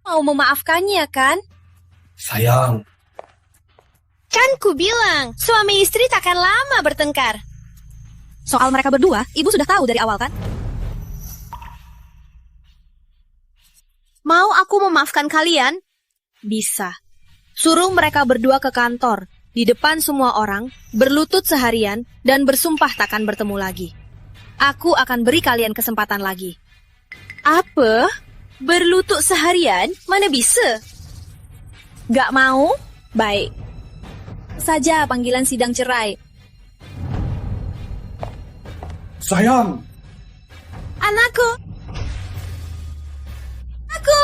Mau memaafkannya, kan? Sayang. Kan ku bilang, suami istri takkan lama bertengkar. Soal mereka berdua, ibu sudah tahu dari awal, kan? Mau aku memaafkan kalian? Bisa. Suruh mereka berdua ke kantor, di depan semua orang, berlutut seharian, dan bersumpah takkan bertemu lagi. Aku akan beri kalian kesempatan lagi. Apa? Berlutut seharian? Mana bisa? Gak mau? Baik. Saja panggilan sidang cerai. Sayang. Anakku. Aku.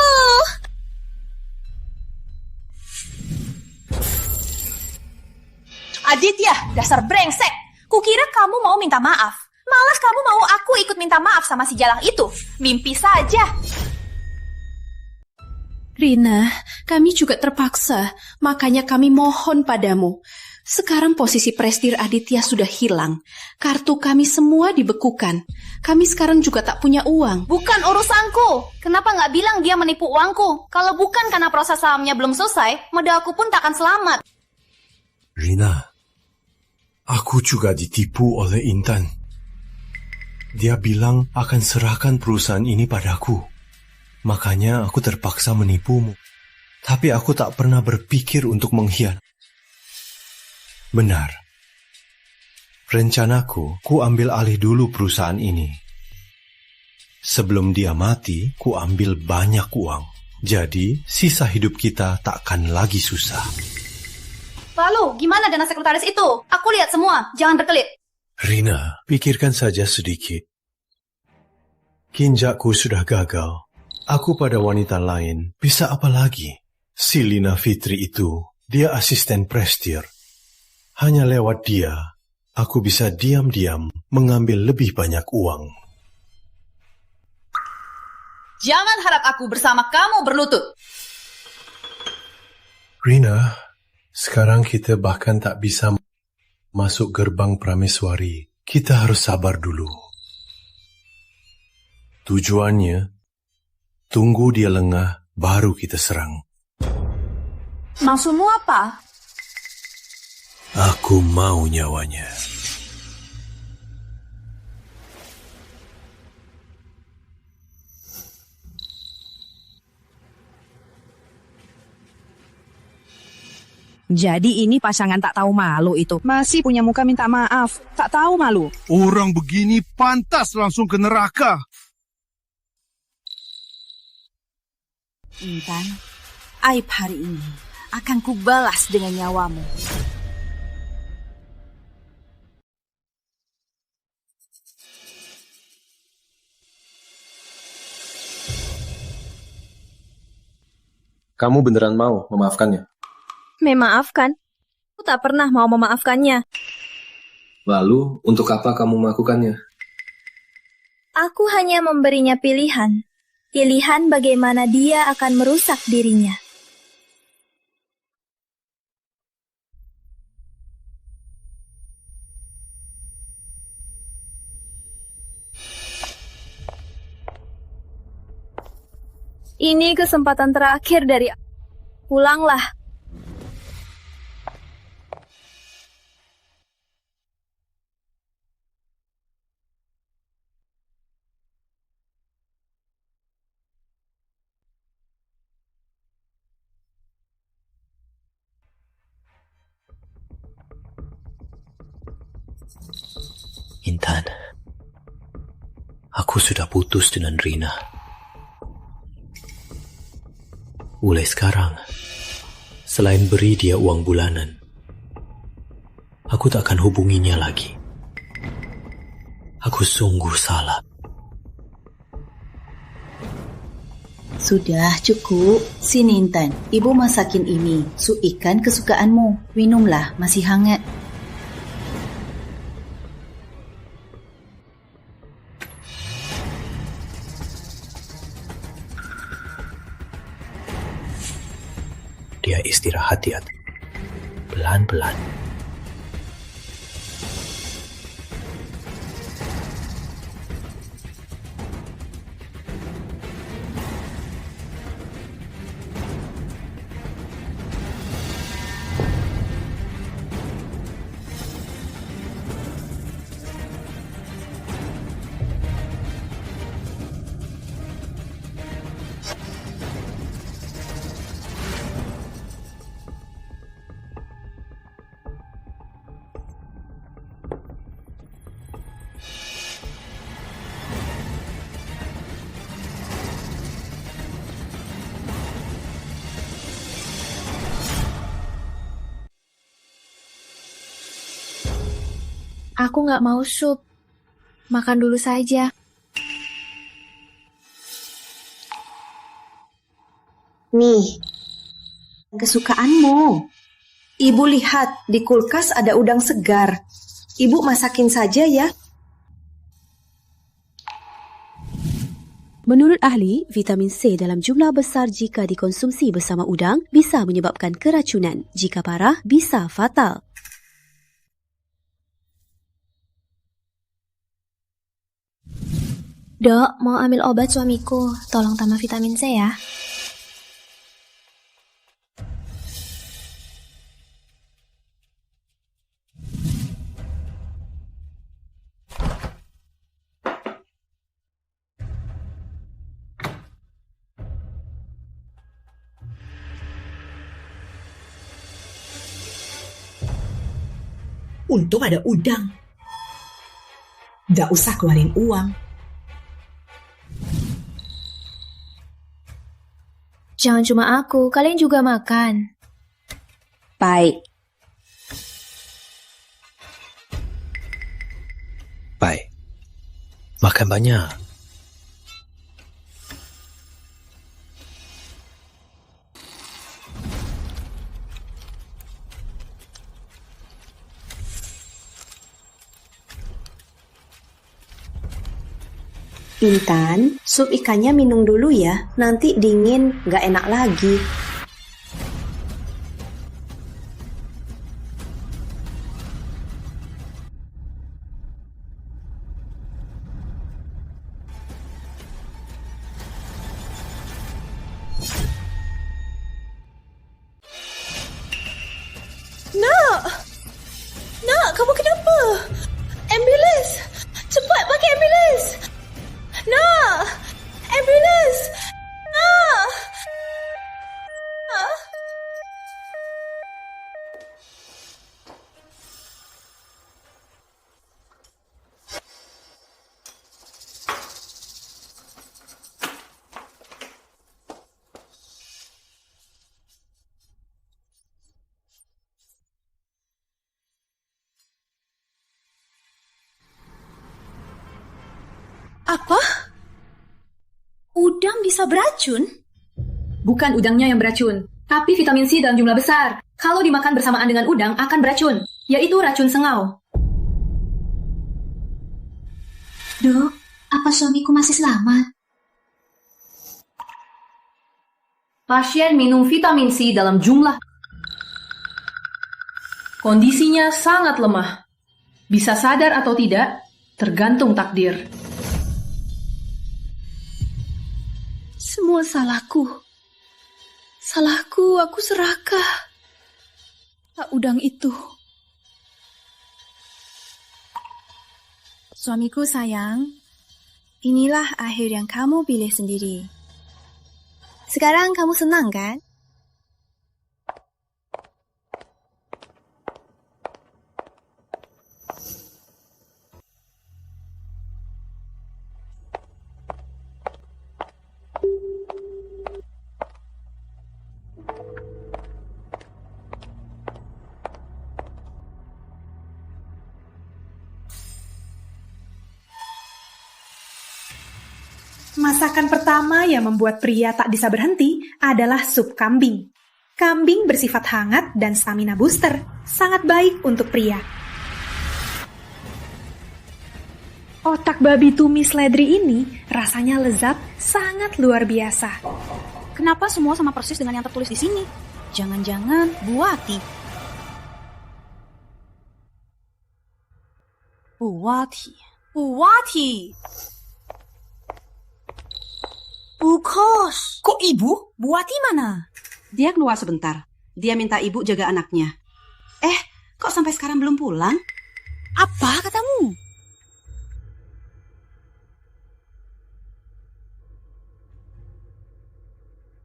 Aditya, dasar brengsek. Kukira kamu mau minta maaf. Malah kamu mau aku ikut minta maaf sama si Jalang itu. Mimpi saja. Rina, kami juga terpaksa, makanya kami mohon padamu. Sekarang posisi Prestir Aditya sudah hilang. Kartu kami semua dibekukan. Kami sekarang juga tak punya uang. Bukan urusanku. Kenapa nggak bilang dia menipu uangku? Kalau bukan karena proses sahamnya belum selesai, modal aku pun tak akan selamat. Rina, aku juga ditipu oleh Intan. Dia bilang akan serahkan perusahaan ini padaku. Makanya aku terpaksa menipumu. Tapi aku tak pernah berpikir untuk mengkhianati. Benar. Rencanaku, ku ambil alih dulu perusahaan ini. Sebelum dia mati, ku ambil banyak uang. Jadi, sisa hidup kita takkan lagi susah. Lalu, gimana dengan sekretaris itu? Aku lihat semua, jangan berkelit. Rina, pikirkan saja sedikit. Kinjakku sudah gagal. Aku pada wanita lain, bisa apa lagi? Si Lina Fitri itu, dia asisten Prestir. Hanya lewat dia, aku bisa diam-diam mengambil lebih banyak uang. Jangan harap aku bersama kamu berlutut. Rina, sekarang kita bahkan tak bisa masuk gerbang Prameswari. Kita harus sabar dulu. Tujuannya, tunggu dia lengah, baru kita serang. Maksudmu apa? Aku mau nyawanya. Jadi ini pasangan tak tahu malu itu. Masih punya muka minta maaf. Tak tahu malu. Orang begini pantas langsung ke neraka. Intan, aib hari ini akan kubalas dengan nyawamu. Kamu beneran mau memaafkannya? Memaafkan? Aku tak pernah mau memaafkannya. Lalu, untuk apa kamu melakukannya? Aku hanya memberinya pilihan. Pilihan bagaimana dia akan merusak dirinya. Ini kesempatan terakhir dari aku. Pulanglah. Intan, aku sudah putus dengan Rina. Mulai sekarang, selain beri dia uang bulanan, aku tak akan hubunginya lagi. Aku sungguh salah. Sudah cukup. Sini Intan, ibu masakin ini, sup ikan kesukaanmu. Minumlah, masih hangat. Dia istirahat di atas. Pelan-pelan. Aku nggak mau sup. Makan dulu saja. Nih, kesukaanmu. Ibu lihat, di kulkas ada udang segar. Ibu masakin saja ya. Menurut ahli, vitamin C dalam jumlah besar jika dikonsumsi bersama udang bisa menyebabkan keracunan. Jika parah, bisa fatal. Dok, mau ambil obat suamiku. Tolong tambah vitamin C ya. Untung ada udang. Gak usah keluarin uang. Jangan cuma aku, kalian juga makan. Baik. Baik. Makan banyak. Intan, sup ikannya minum dulu ya. Nanti dingin, gak enak lagi. Nak, kamu kenapa? Ambulans! Cepat pakai ambulans! Nak! Ambulans! Nak! Apa? Udang bisa beracun? Bukan udangnya yang beracun, tapi vitamin C dalam jumlah besar. Kalau dimakan bersamaan dengan udang akan beracun, yaitu racun sengau. Dok, apa suamiku masih selamat? Pasien minum vitamin C dalam jumlah. Kondisinya sangat lemah. Bisa sadar atau tidak, tergantung takdir. Semua salahku. Salahku, aku serakah. Tak udang itu. Suamiku sayang, inilah akhir yang kamu pilih sendiri. Sekarang kamu senang kan? Masakan pertama yang membuat pria tak bisa berhenti adalah sup kambing. Kambing bersifat hangat dan stamina booster, sangat baik untuk pria. Otak babi tumis seledri ini rasanya lezat, sangat luar biasa. Kenapa semua sama persis dengan yang tertulis di sini? Jangan-jangan Buati. Buati. Bukos. Kok ibu? Buati mana? Dia keluar sebentar. Dia minta ibu jaga anaknya. Kok sampai sekarang belum pulang? Apa katamu?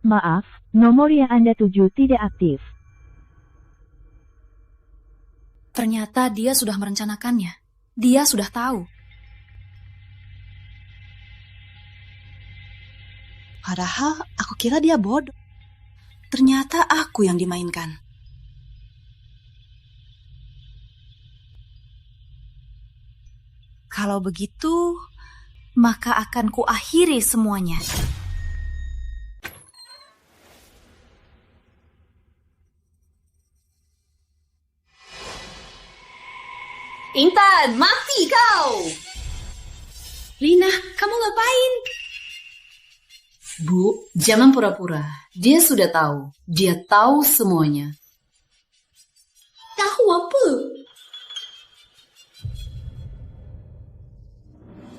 Maaf, nomor yang Anda tuju tidak aktif. Ternyata dia sudah merencanakannya. Dia sudah tahu. Padahal aku kira dia bodoh. Ternyata aku yang dimainkan. Kalau begitu, maka akan kuakhiri semuanya. Intan, mati kau! Lina, kamu ngapain? Bu, jangan pura-pura. Dia sudah tahu. Dia tahu semuanya. Tahu apa?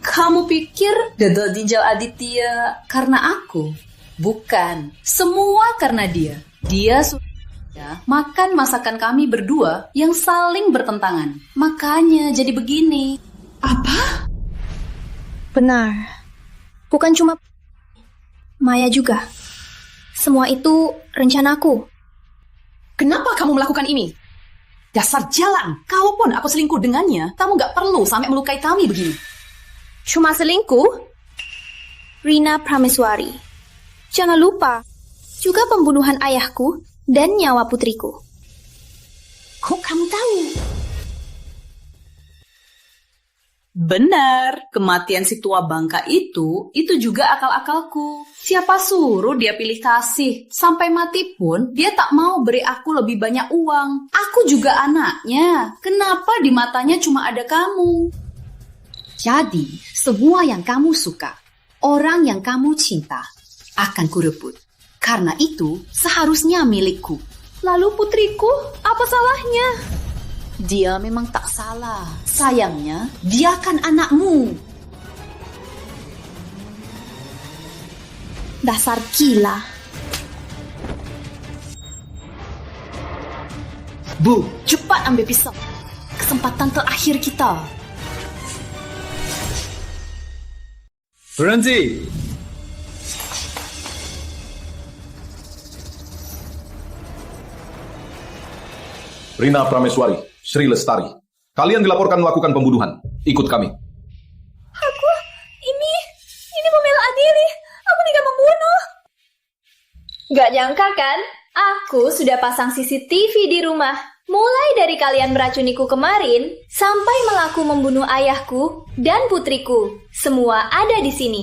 Kamu pikir gagal ginjal Aditya karena aku? Bukan. Semua karena dia. Dia sudah makan masakan kami berdua yang saling bertentangan. Makanya jadi begini. Apa? Benar. Bukan cuma Maya juga. Semua itu rencanaku. Kenapa kamu melakukan ini? Dasar jalan. Kalaupun aku selingkuh dengannya, kamu gak perlu sampai melukai kami begini. Cuma selingkuh? Rina Prameswari. Jangan lupa, juga pembunuhan ayahku dan nyawa putriku. Kok kamu tahu? Benar, kematian si tua bangka itu juga akal-akalku. Siapa suruh dia pilih kasih? Sampai mati pun dia tak mau beri aku lebih banyak uang. Aku juga anaknya. Kenapa di matanya cuma ada kamu? Jadi, semua yang kamu suka, orang yang kamu cinta, akan kurebut. Karena itu seharusnya milikku. Lalu putriku, apa salahnya? Dia memang tak salah. Sayangnya, dia kan anakmu. Dasar gila. Bu, cepat ambil pisau. Kesempatan terakhir kita. Berhenti! Rina Prameswari, Sri Lestari. Kalian dilaporkan melakukan pembunuhan. Ikut kami. Aku, ini membela Adili. Aku tidak membunuh. Gak nyangka kan? Aku sudah pasang CCTV di rumah. Mulai dari kalian meracuniku kemarin, sampai melaku membunuh ayahku dan putriku. Semua ada di sini.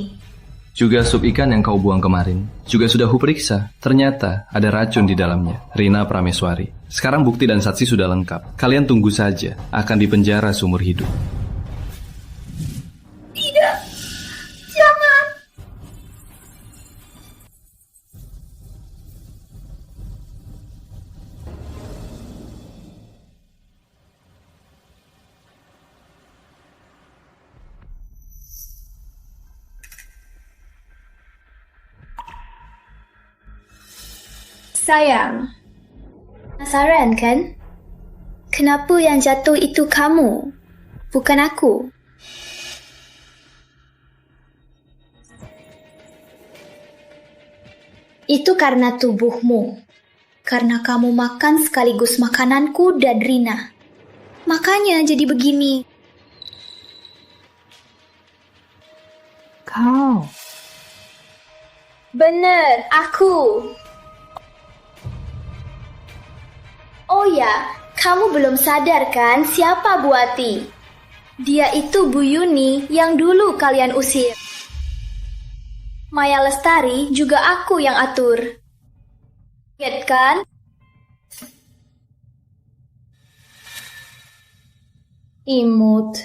Juga sup ikan yang kau buang kemarin juga sudah kuperiksa. Ternyata ada racun di dalamnya. Rina Prameswari. Sekarang bukti dan saksi sudah lengkap. Kalian tunggu saja. Akan dipenjara seumur hidup. Tidak. Jangan. Sayang, penasaran kan? Kenapa yang jatuh itu kamu, bukan aku? Itu karena tubuhmu. Karena kamu makan sekaligus makananku dan Rina. Makanya jadi begini. Kau. Bener, aku. Oh ya, kamu belum sadar kan siapa Bu Ati? Dia itu Bu Yuni yang dulu kalian usir. Maya Lestari juga aku yang atur. Ingat kan? Imut.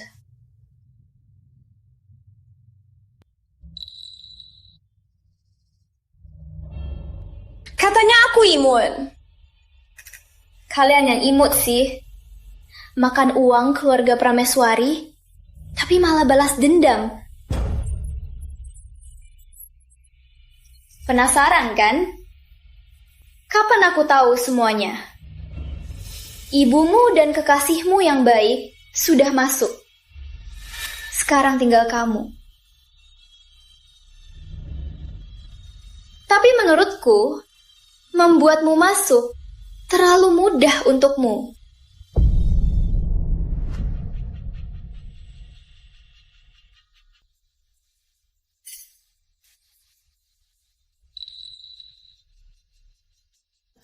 Katanya aku imut. Kalian yang imut sih. Makan uang keluarga Prameswari, tapi malah balas dendam. Penasaran kan? Kapan aku tahu semuanya? Ibumu dan kekasihmu yang baik sudah masuk. Sekarang tinggal kamu. Tapi menurutku, membuatmu masuk terlalu mudah untukmu.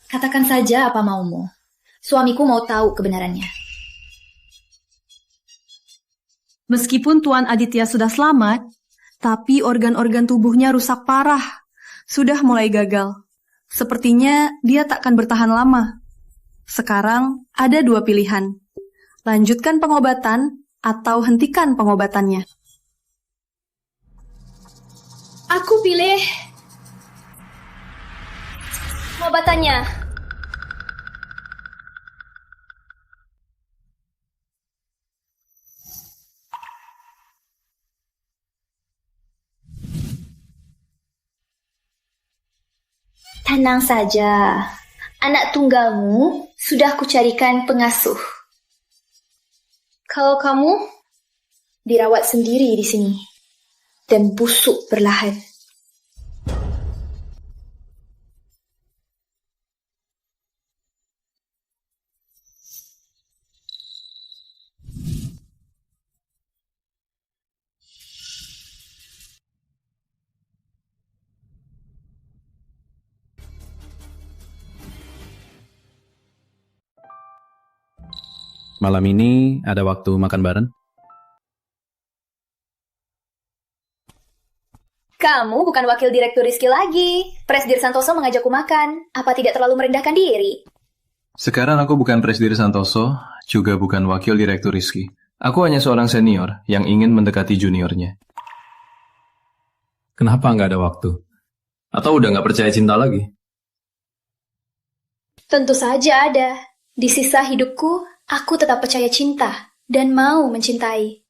Katakan saja apa maumu. Suamiku mau tahu kebenarannya. Meskipun Tuan Aditya sudah selamat, tapi organ-organ tubuhnya rusak parah. Sudah mulai gagal. Sepertinya dia tak akan bertahan lama. Sekarang ada dua pilihan. Lanjutkan pengobatan atau hentikan pengobatannya. Aku pilih Pengobatannya. Tenang saja, anak tunggalmu sudah kucarikan pengasuh. Kalau kamu dirawat sendiri di sini dan busuk perlahan. Malam ini ada waktu makan bareng? Kamu bukan wakil direktur Rizky lagi. Presdir Santoso mengajakku makan. Apa tidak terlalu merendahkan diri? Sekarang aku bukan Presdir Santoso, juga bukan wakil direktur Rizky. Aku hanya seorang senior yang ingin mendekati juniornya. Kenapa nggak ada waktu? Atau udah nggak percaya cinta lagi? Tentu saja ada. Di sisa hidupku, aku tetap percaya cinta dan mau mencintai.